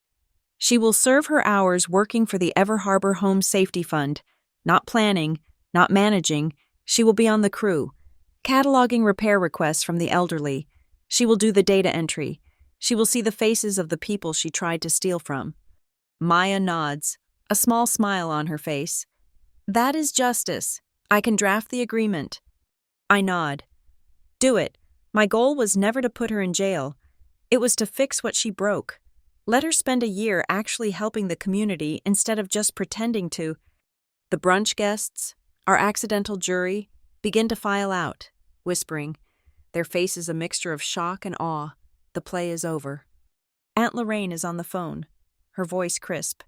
She will serve her hours working for the Ever Harbor Home Safety Fund, not planning, not managing. She will be on the crew, cataloging repair requests from the elderly. She will do the data entry. She will see the faces of the people she tried to steal from. Maya nods, a small smile on her face. That is justice. I can draft the agreement. I nod. Do it. My goal was never to put her in jail. It was to fix what she broke. Let her spend a year actually helping the community instead of just pretending to. The brunch guests, our accidental jury, begin to file out, whispering. Their faces a mixture of shock and awe. The play is over. Aunt Lorraine is on the phone, her voice crisp.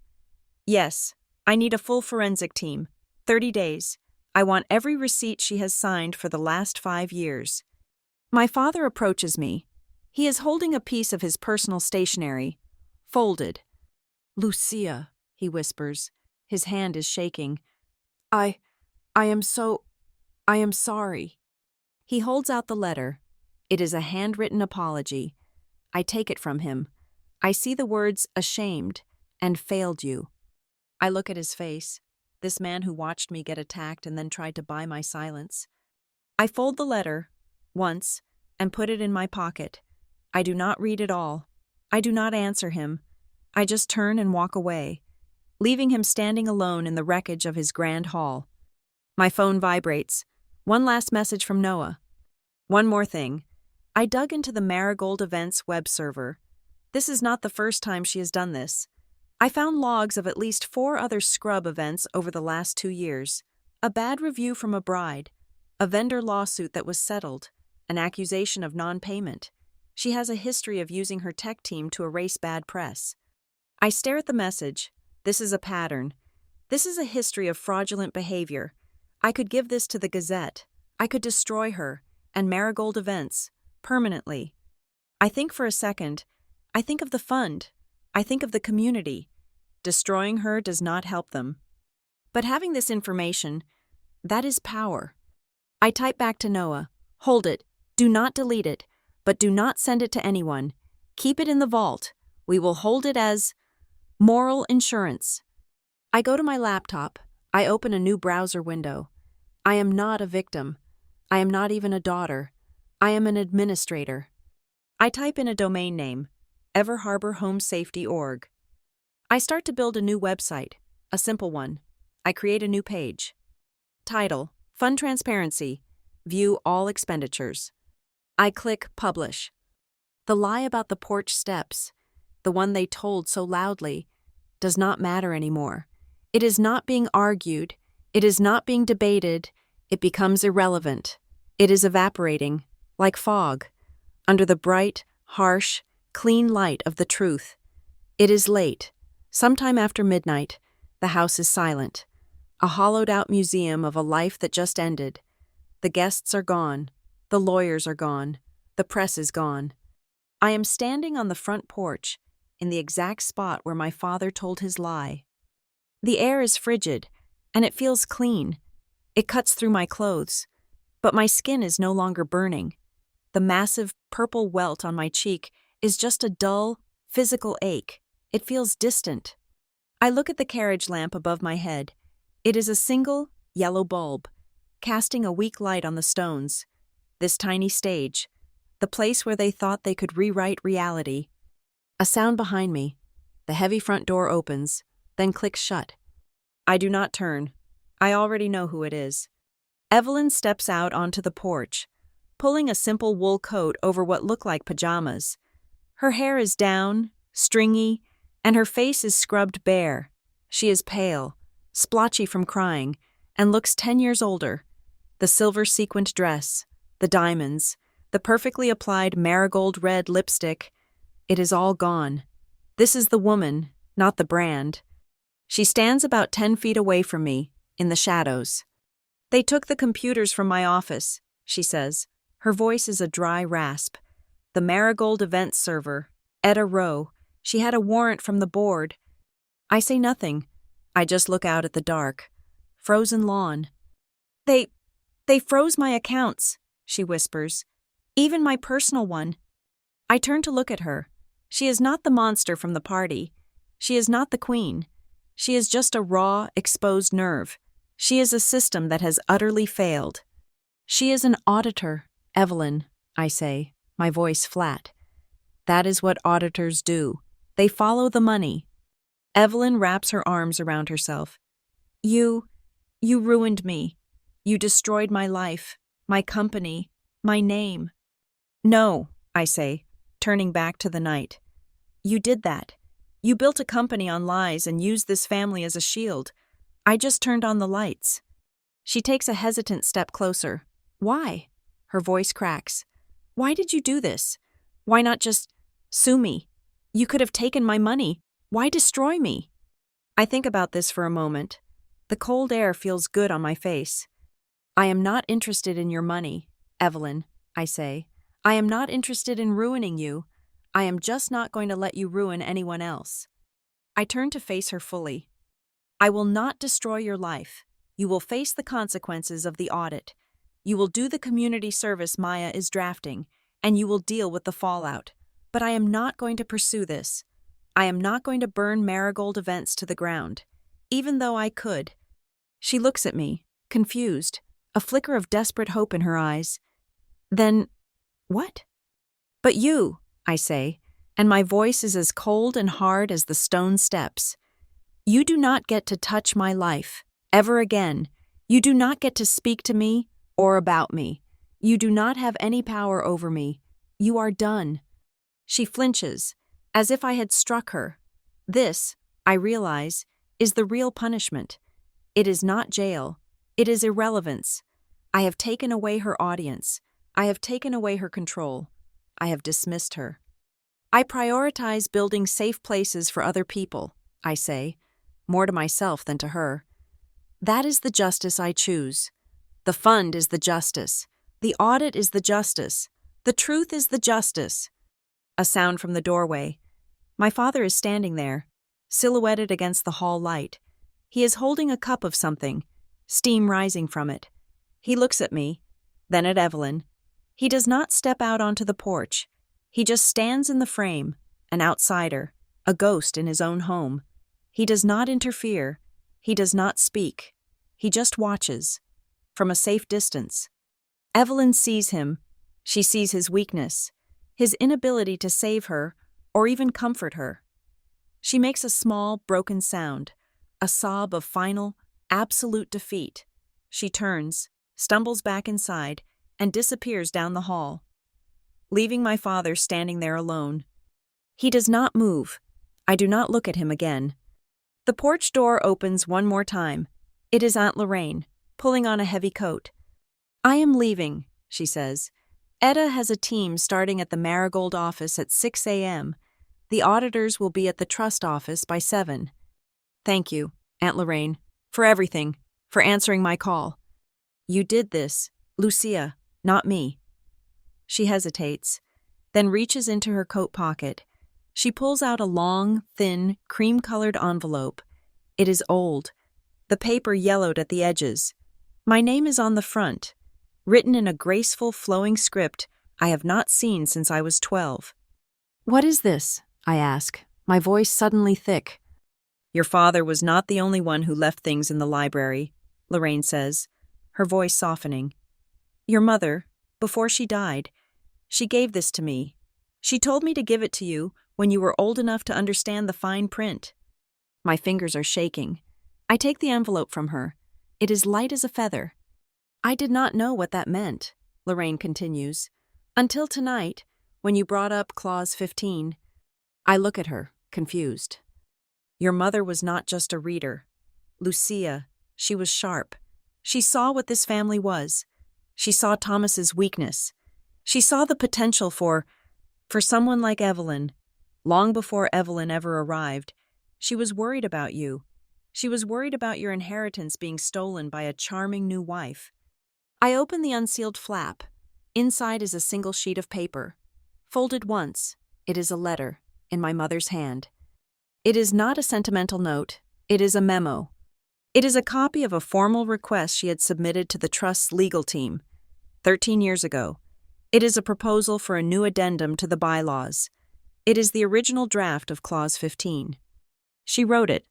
Yes, I need a full forensic team. 30 days. I want every receipt she has signed for the last 5 years. My father approaches me. He is holding a piece of his personal stationery, folded. Lucia, he whispers. His hand is shaking. I am sorry. He holds out the letter. It is a handwritten apology. I take it from him. I see the words ashamed and failed you. I look at his face, this man who watched me get attacked and then tried to buy my silence. I fold the letter, once, and put it in my pocket. I do not read it all. I do not answer him. I just turn and walk away, leaving him standing alone in the wreckage of his grand hall. My phone vibrates. One last message from Noah. One more thing. I dug into the Marigold Events web server. This is not the first time she has done this. I found logs of at least 4 other scrub events over the last 2 years. A bad review from a bride, a vendor lawsuit that was settled, an accusation of non-payment. She has a history of using her tech team to erase bad press. I stare at the message. This is a pattern. This is a history of fraudulent behavior. I could give this to the Gazette. I could destroy her, and Marigold Events, permanently. I think for a second. I think of the fund. I think of the community. Destroying her does not help them. But having this information, that is power. I type back to Noah. Hold it. Do not delete it. But do not send it to anyone. Keep it in the vault. We will hold it as moral insurance. I go to my laptop. I open a new browser window. I am not a victim. I am not even a daughter. I am an administrator. I type in a domain name, everharborhomesafety.org. I start to build a new website, a simple one. I create a new page. Title, Fund Transparency. View all expenditures. I click Publish. The lie about the porch steps, the one they told so loudly, does not matter anymore. It is not being argued. It is not being debated. It becomes irrelevant. It is evaporating, like fog, under the bright, harsh, clean light of the truth. It is late. Sometime after midnight, the house is silent. A hollowed-out museum of a life that just ended. The guests are gone. The lawyers are gone. The press is gone. I am standing on the front porch, in the exact spot where my father told his lie. The air is frigid, and it feels clean. It cuts through my clothes, but my skin is no longer burning. The massive purple welt on my cheek is just a dull, physical ache. It feels distant. I look at the carriage lamp above my head. It is a single, yellow bulb, casting a weak light on the stones. This tiny stage, the place where they thought they could rewrite reality. A sound behind me. The heavy front door opens, then clicks shut. I do not turn. I already know who it is. Evelyn steps out onto the porch, pulling a simple wool coat over what look like pajamas. Her hair is down, stringy, and her face is scrubbed bare. She is pale, splotchy from crying, and looks 10 years older. The silver sequined dress, the diamonds, the perfectly applied marigold red lipstick, it is all gone. This is the woman, not the brand. She stands about 10 feet away from me, in the shadows. They took the computers from my office, she says. Her voice is a dry rasp. The Marigold events server, Etta Rowe. She had a warrant from the board. I say nothing. I just look out at the dark. Frozen lawn. They froze my accounts, she whispers. Even my personal one. I turn to look at her. She is not the monster from the party. She is not the queen. She is just a raw, exposed nerve. She is a system that has utterly failed. She is an auditor, Evelyn, I say, my voice flat. That is what auditors do. They follow the money. Evelyn wraps her arms around herself. You ruined me. You destroyed my life, my company, my name. No, I say, turning back to the night. You did that. You built a company on lies and used this family as a shield. I just turned on the lights. She takes a hesitant step closer. Why? Her voice cracks. Why did you do this? Why not just sue me? You could have taken my money. Why destroy me? I think about this for a moment. The cold air feels good on my face. I am not interested in your money, Evelyn, I say. I am not interested in ruining you. I am just not going to let you ruin anyone else. I turn to face her fully. I will not destroy your life. You will face the consequences of the audit. You will do the community service Maya is drafting, and you will deal with the fallout. But I am not going to pursue this. I am not going to burn Marigold events to the ground, even though I could. She looks at me, confused, a flicker of desperate hope in her eyes. Then, what? But you, I say, and my voice is as cold and hard as the stone steps. You do not get to touch my life, ever again. You do not get to speak to me or about me. You do not have any power over me. You are done. She flinches, as if I had struck her. This, I realize, is the real punishment. It is not jail. It is irrelevance. I have taken away her audience. I have taken away her control. I have dismissed her. I prioritize building safe places for other people, I say, more to myself than to her. That is the justice I choose. The fund is the justice. The audit is the justice. The truth is the justice. A sound from the doorway. My father is standing there, silhouetted against the hall light. He is holding a cup of something, steam rising from it. He looks at me, then at Evelyn. He does not step out onto the porch. He just stands in the frame, an outsider, a ghost in his own home. He does not interfere. He does not speak. He just watches, from a safe distance. Evelyn sees him. She sees his weakness, his inability to save her or even comfort her. She makes a small, broken sound, a sob of final, absolute defeat. She turns, stumbles back inside, and disappears down the hall, leaving my father standing there alone. He does not move. I do not look at him again. The porch door opens one more time. It is Aunt Lorraine, pulling on a heavy coat. I am leaving, she says. Etta has a team starting at the Marigold office at 6 a.m. The auditors will be at the trust office by 7. Thank you, Aunt Lorraine, for everything, for answering my call. You did this, Lucia, not me. She hesitates, then reaches into her coat pocket. She pulls out a long, thin, cream-colored envelope. It is old, the paper yellowed at the edges. My name is on the front, written in a graceful, flowing script I have not seen since I was 12. What is this? I ask, my voice suddenly thick. Your father was not the only one who left things in the library, Lorraine says, her voice softening. Your mother, before she died, she gave this to me. She told me to give it to you when you were old enough to understand the fine print. My fingers are shaking. I take the envelope from her. It is light as a feather. I did not know what that meant, Lorraine continues, until tonight, when you brought up Clause 15. I look at her, confused. Your mother was not just a reader. Lucia, she was sharp. She saw what this family was. She saw Thomas's weakness. She saw the potential for someone like Evelyn. Long before Evelyn ever arrived, she was worried about you. She was worried about your inheritance being stolen by a charming new wife. I open the unsealed flap. Inside is a single sheet of paper. Folded once, it is a letter, in my mother's hand. It is not a sentimental note, it is a memo. It is a copy of a formal request she had submitted to the trust's legal team 13 years ago. It is a proposal for a new addendum to the bylaws. It is the original draft of Clause 15. She wrote it.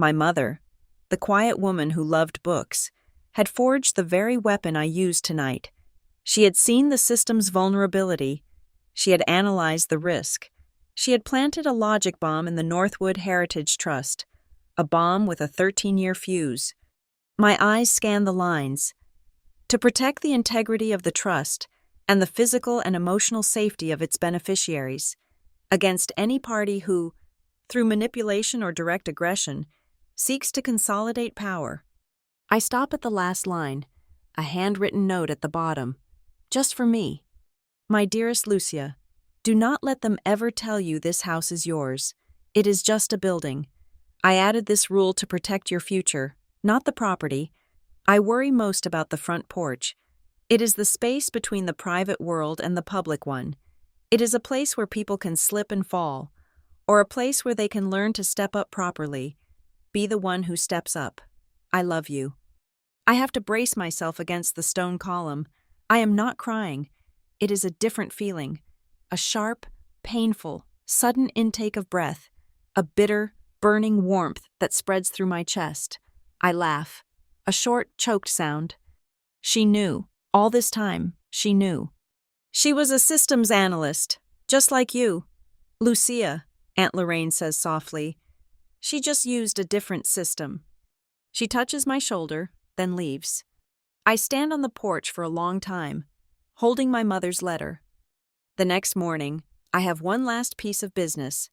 My mother, the quiet woman who loved books, had forged the very weapon I used tonight. She had seen the system's vulnerability. She had analyzed the risk. She had planted a logic bomb in the Northwood Heritage Trust, a bomb with a 13-year fuse. My eyes scanned the lines. To protect the integrity of the trust and the physical and emotional safety of its beneficiaries, against any party who, through manipulation or direct aggression, seeks to consolidate power. I stop at the last line, a handwritten note at the bottom, just for me. My dearest Lucia, do not let them ever tell you this house is yours. It is just a building. I added this rule to protect your future, not the property. I worry most about the front porch. It is the space between the private world and the public one. It is a place where people can slip and fall, or a place where they can learn to step up properly. Be the one who steps up. I love you. I have to brace myself against the stone column. I am not crying. It is a different feeling. A sharp, painful, sudden intake of breath. A bitter, burning warmth that spreads through my chest. I laugh. A short, choked sound. She knew. All this time, she knew. She was a systems analyst, just like you. Lucia, Aunt Lorraine says softly. She just used a different system. She touches my shoulder, then leaves. I stand on the porch for a long time, holding my mother's letter. The next morning, I have one last piece of business.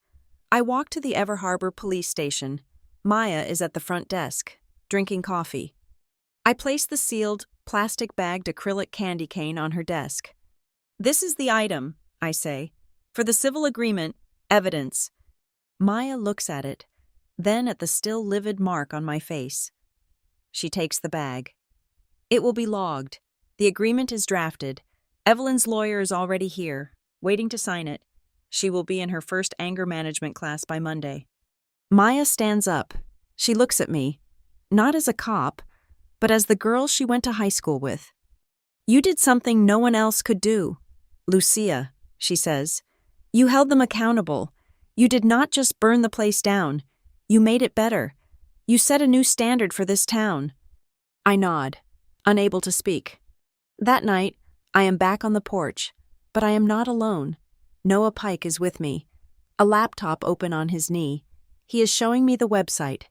I walk to the Ever Harbor police station. Maya is at the front desk, drinking coffee. I place the sealed, plastic-bagged acrylic candy cane on her desk. This is the item, I say, for the civil agreement, evidence. Maya looks at it, then at the still livid mark on my face. She takes the bag. It will be logged. The agreement is drafted. Evelyn's lawyer is already here, waiting to sign it. She will be in her first anger management class by Monday. Maya stands up. She looks at me, not as a cop, but as the girl she went to high school with. You did something no one else could do. Lucia, she says. You held them accountable. You did not just burn the place down. You made it better. You set a new standard for this town. I nod, unable to speak. That night, I am back on the porch, but I am not alone. Noah Pike is with me, a laptop open on his knee. He is showing me the website.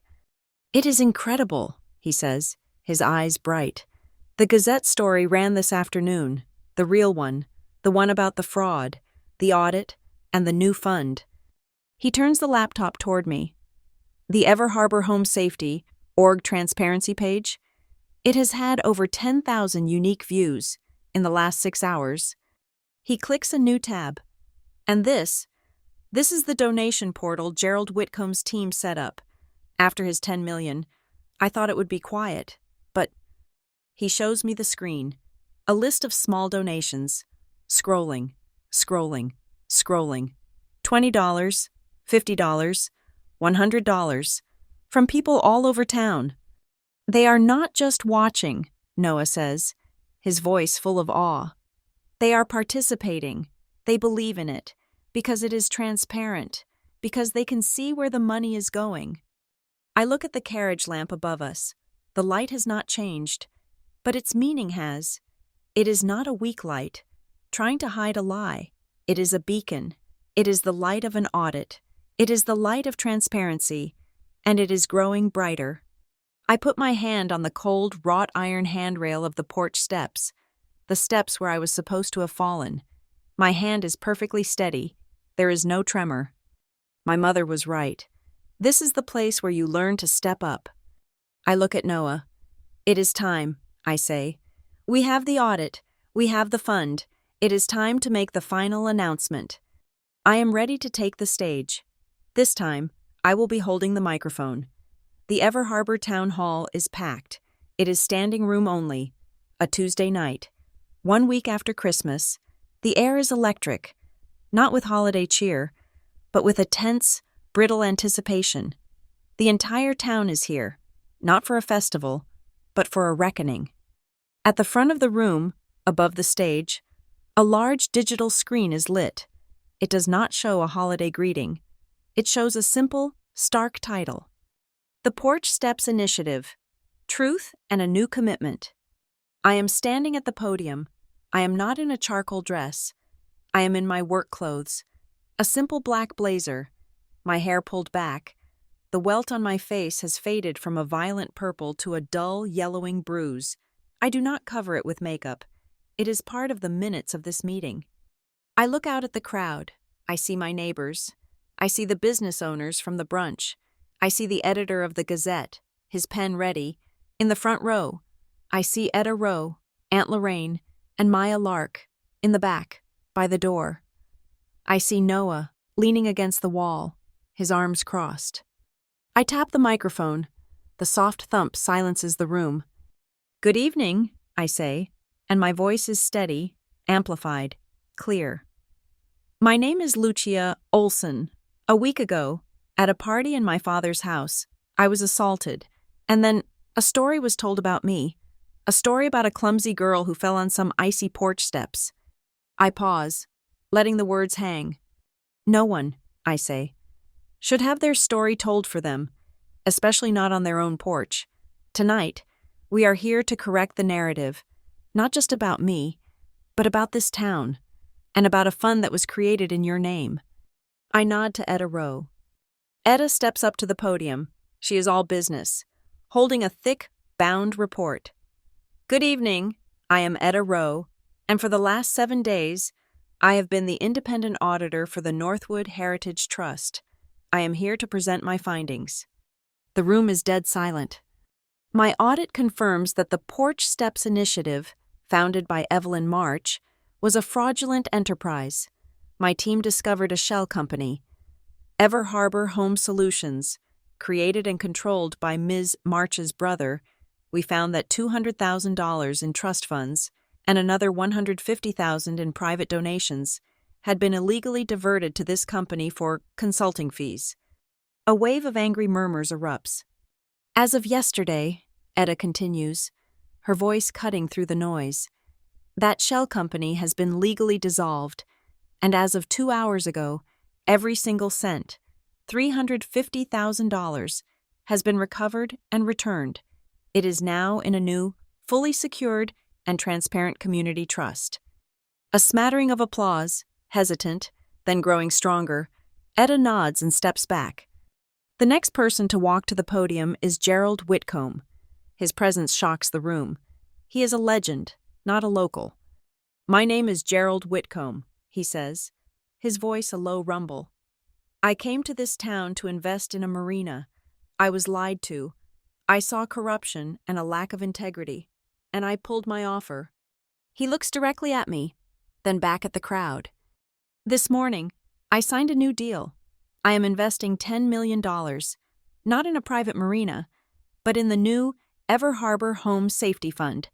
It is incredible, he says, his eyes bright. The Gazette story ran this afternoon, the real one, the one about the fraud, the audit, and the new fund. He turns the laptop toward me. The Ever Harbor Home Safety org transparency page. It has had over 10,000 unique views in the last 6 hours. He clicks a new tab. And this is the donation portal Gerald Whitcomb's team set up. After his $10 million, I thought it would be quiet, but he shows me the screen, a list of small donations, scrolling, scrolling, scrolling. $20, $50, $100, from people all over town. They are not just watching, Noah says, his voice full of awe. They are participating. They believe in it, because it is transparent, because they can see where the money is going. I look at the carriage lamp above us. The light has not changed, but its meaning has. It is not a weak light, trying to hide a lie. It is a beacon. It is the light of an audit. It is the light of transparency, and it is growing brighter. I put my hand on the cold, wrought iron handrail of the porch steps, the steps where I was supposed to have fallen. My hand is perfectly steady. There is no tremor. My mother was right. This is the place where you learn to step up. I look at Noah. It is time, I say. We have the audit. We have the fund. It is time to make the final announcement. I am ready to take the stage. This time, I will be holding the microphone. The Ever Harbor Town Hall is packed. It is standing room only. A Tuesday night. 1 week after Christmas. The air is electric, not with holiday cheer, but with a tense, brittle anticipation. The entire town is here, not for a festival, but for a reckoning. At the front of the room, above the stage, a large digital screen is lit. It does not show a holiday greeting. It shows a simple, stark title. The Porch Steps Initiative, Truth and a New Commitment. I am standing at the podium. I am not in a charcoal dress. I am in my work clothes. A simple black blazer, my hair pulled back. The welt on my face has faded from a violent purple to a dull, yellowing bruise. I do not cover it with makeup. It is part of the minutes of this meeting. I look out at the crowd. I see my neighbors. I see the business owners from the brunch. I see the editor of the Gazette, his pen ready. In the front row, I see Etta Rowe, Aunt Lorraine, and Maya Lark, in the back, by the door. I see Noah, leaning against the wall, his arms crossed. I tap the microphone. The soft thump silences the room. "Good evening," I say, and my voice is steady, amplified, clear. "My name is Lucia Olson. A week ago, at a party in my father's house, I was assaulted, and then a story was told about me, a story about a clumsy girl who fell on some icy porch steps." I pause, letting the words hang. "No one," I say, "should have their story told for them, especially not on their own porch. Tonight, we are here to correct the narrative, not just about me, but about this town, and about a fund that was created in your name." I nod to Etta Rowe. Etta steps up to the podium. She is all business, holding a thick, bound report. "Good evening. I am Etta Rowe, and for the last 7 days, I have been the independent auditor for the Northwood Heritage Trust. I am here to present my findings." The room is dead silent. My audit confirms that the Porch Steps Initiative, founded by Evelyn March, was a fraudulent enterprise. My team discovered a shell company, Ever Harbor Home Solutions, created and controlled by Ms. March's brother. We found that $200,000 in trust funds and another $150,000 in private donations had been illegally diverted to this company for consulting fees. A wave of angry murmurs erupts. "As of yesterday," Etta continues, her voice cutting through the noise, "that shell company has been legally dissolved, and as of 2 hours ago, every single cent, $350,000, has been recovered and returned. It is now in a new, fully secured, and transparent community trust." A smattering of applause, hesitant, then growing stronger. Etta nods and steps back. The next person to walk to the podium is Gerald Whitcomb. His presence shocks the room. He is a legend, not a local. "My name is Gerald Whitcomb," he says, his voice a low rumble. "I came to this town to invest in a marina. I was lied to. I saw corruption and a lack of integrity, and I pulled my offer." He looks directly at me, then back at the crowd. "This morning, I signed a new deal. I am investing $10 million, not in a private marina, but in the new Ever Harbor Home Safety Fund.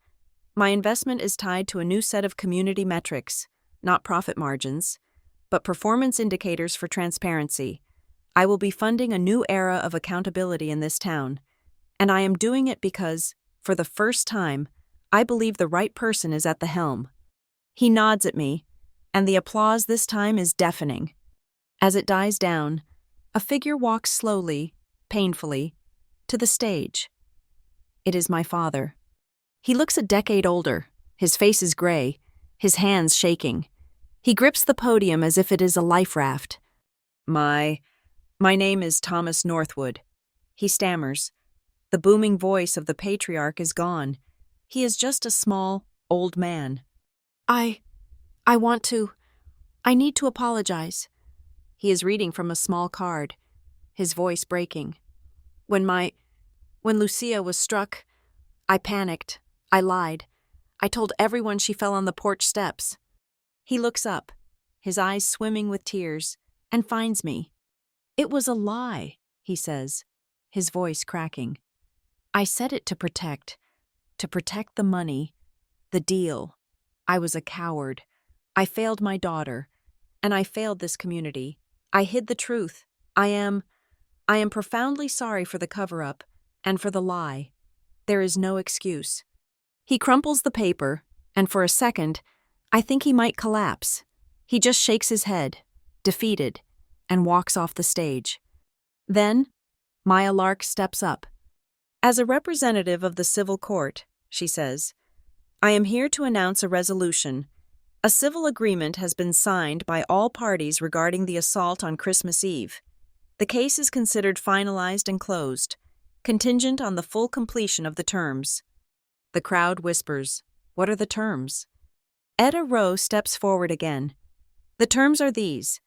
My investment is tied to a new set of community metrics, not profit margins, but performance indicators for transparency. I will be funding a new era of accountability in this town, and I am doing it because, for the first time, I believe the right person is at the helm." He nods at me, and the applause this time is deafening. As it dies down, a figure walks slowly, painfully, to the stage. It is my father. He looks a decade older. His face is gray, his hands shaking. He grips the podium as if it is a life raft. My name is Thomas Northwood," he stammers. The booming voice of the patriarch is gone. He is just a small, old man. I need to apologize." He is reading from a small card, his voice breaking. When Lucia was struck, I panicked. I lied. I told everyone she fell on the porch steps." He looks up, his eyes swimming with tears, and finds me. "It was a lie," he says. his voice cracking. I said it to protect the money, the deal. I was a coward. I failed my daughter, and I failed this community. I hid the truth. I am profoundly sorry for the cover-up and for the lie. There is no excuse. He crumples the paper, and for a second, I think he might collapse. He just shakes his head, defeated, and walks off the stage. Then, Maya Lark steps up. As a representative of the civil court, she says, I am here to announce a resolution. A civil agreement has been signed by all parties regarding the assault on Christmas Eve. The case is considered finalized and closed, contingent on the full completion of the terms. The crowd whispers, What are the terms? Etta Rowe steps forward again. The terms are these.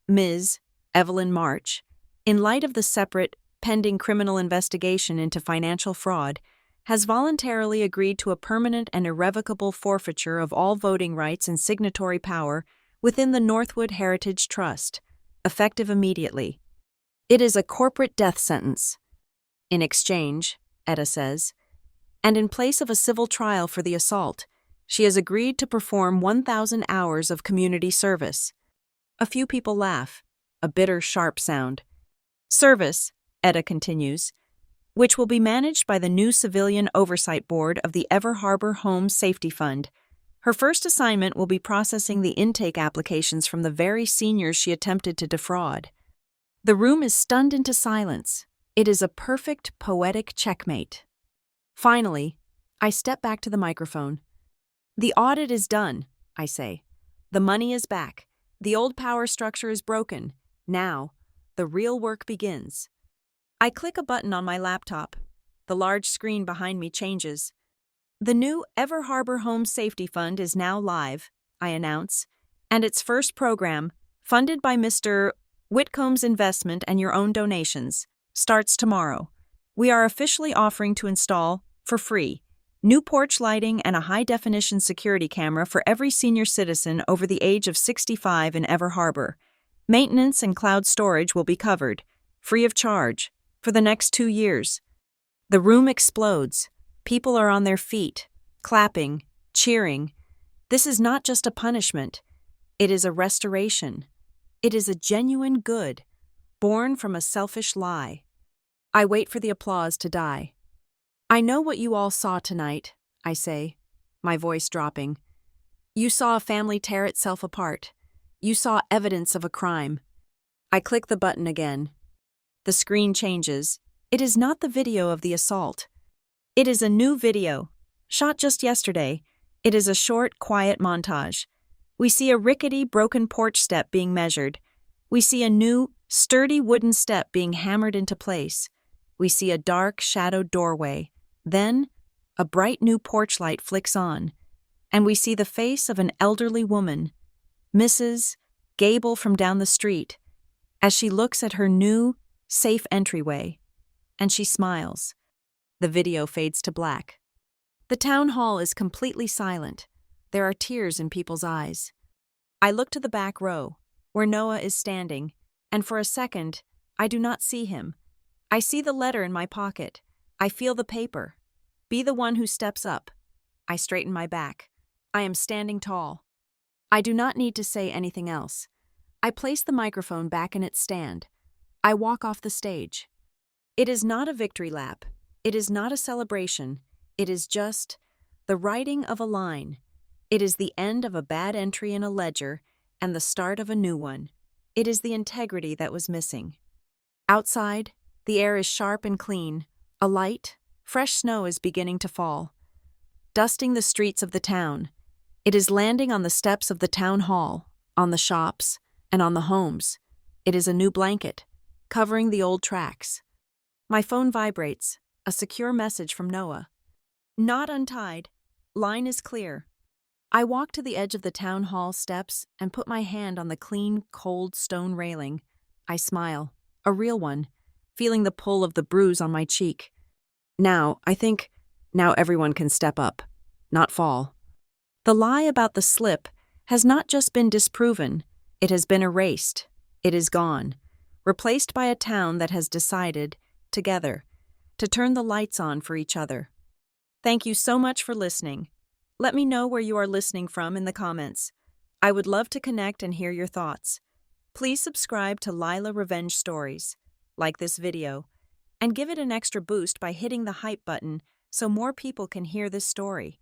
Ms. Evelyn March, in light of the separate, pending criminal investigation into financial fraud, has voluntarily agreed to a permanent and irrevocable forfeiture of all voting rights and signatory power within the Northwood Heritage Trust, effective immediately. It is a corporate death sentence. In exchange, Etta says, and in place of a civil trial for the assault, she has agreed to perform 1,000 hours of community service. A few people laugh, a bitter, sharp sound. Service, Etta continues, which will be managed by the new Civilian Oversight Board of the Ever Harbor Home Safety Fund. Her first assignment will be processing the intake applications from the very seniors she attempted to defraud. The room is stunned into silence. It is a perfect, poetic checkmate. Finally, I step back to the microphone. The audit is done, I say. The money is back. The old power structure is broken. Now, the real work begins. I click a button on my laptop. The large screen behind me changes. The new Ever Harbor Home Safety Fund is now live, I announce, and its first program, funded by Mr. Whitcomb's investment and your own donations, starts tomorrow. We are officially offering to install, for free, new porch lighting and a high-definition security camera for every senior citizen over the age of 65 in Ever Harbor. Maintenance and cloud storage will be covered, free of charge, for the next 2 years. The room explodes. People are on their feet, clapping, cheering. This is not just a punishment. It is a restoration. It is a genuine good, born from a selfish lie. I wait for the applause to die. I know what you all saw tonight, I say, my voice dropping. You saw a family tear itself apart. You saw evidence of a crime. I click the button again. The screen changes. It is not the video of the assault. It is a new video, shot just yesterday. It is a short, quiet montage. We see a rickety, broken porch step being measured. We see a new, sturdy wooden step being hammered into place. We see a dark, shadowed doorway. Then, a bright new porch light flicks on, and we see the face of an elderly woman, Mrs. Gable from down the street, as she looks at her new, safe entryway, and she smiles. The video fades to black. The town hall is completely silent. There are tears in people's eyes. I look to the back row, where Noah is standing, and for a second, I do not see him. I see the letter in my pocket. I feel the paper. Be the one who steps up. I straighten my back. I am standing tall. I do not need to say anything else. I place the microphone back in its stand. I walk off the stage. It is not a victory lap. It is not a celebration. It is just the writing of a line. It is the end of a bad entry in a ledger and the start of a new one. It is the integrity that was missing. Outside, the air is sharp and clean. A light, fresh snow is beginning to fall, dusting the streets of the town. It is landing on the steps of the town hall, on the shops, and on the homes. It is a new blanket, covering the old tracks. My phone vibrates, a secure message from Noah. Not untied. Line is clear. I walk to the edge of the town hall steps and put my hand on the clean, cold stone railing. I smile, a real one, feeling the pull of the bruise on my cheek. Now everyone can step up, not fall. The lie about the slip has not just been disproven, it has been erased. It is gone, replaced by a town that has decided together, to turn the lights on for each other. Thank you so much for listening. Let me know where you are listening from in the comments. I would love to connect and hear your thoughts. Please subscribe to Lila Revenge Stories, like this video, and give it an extra boost by hitting the hype button so more people can hear this story.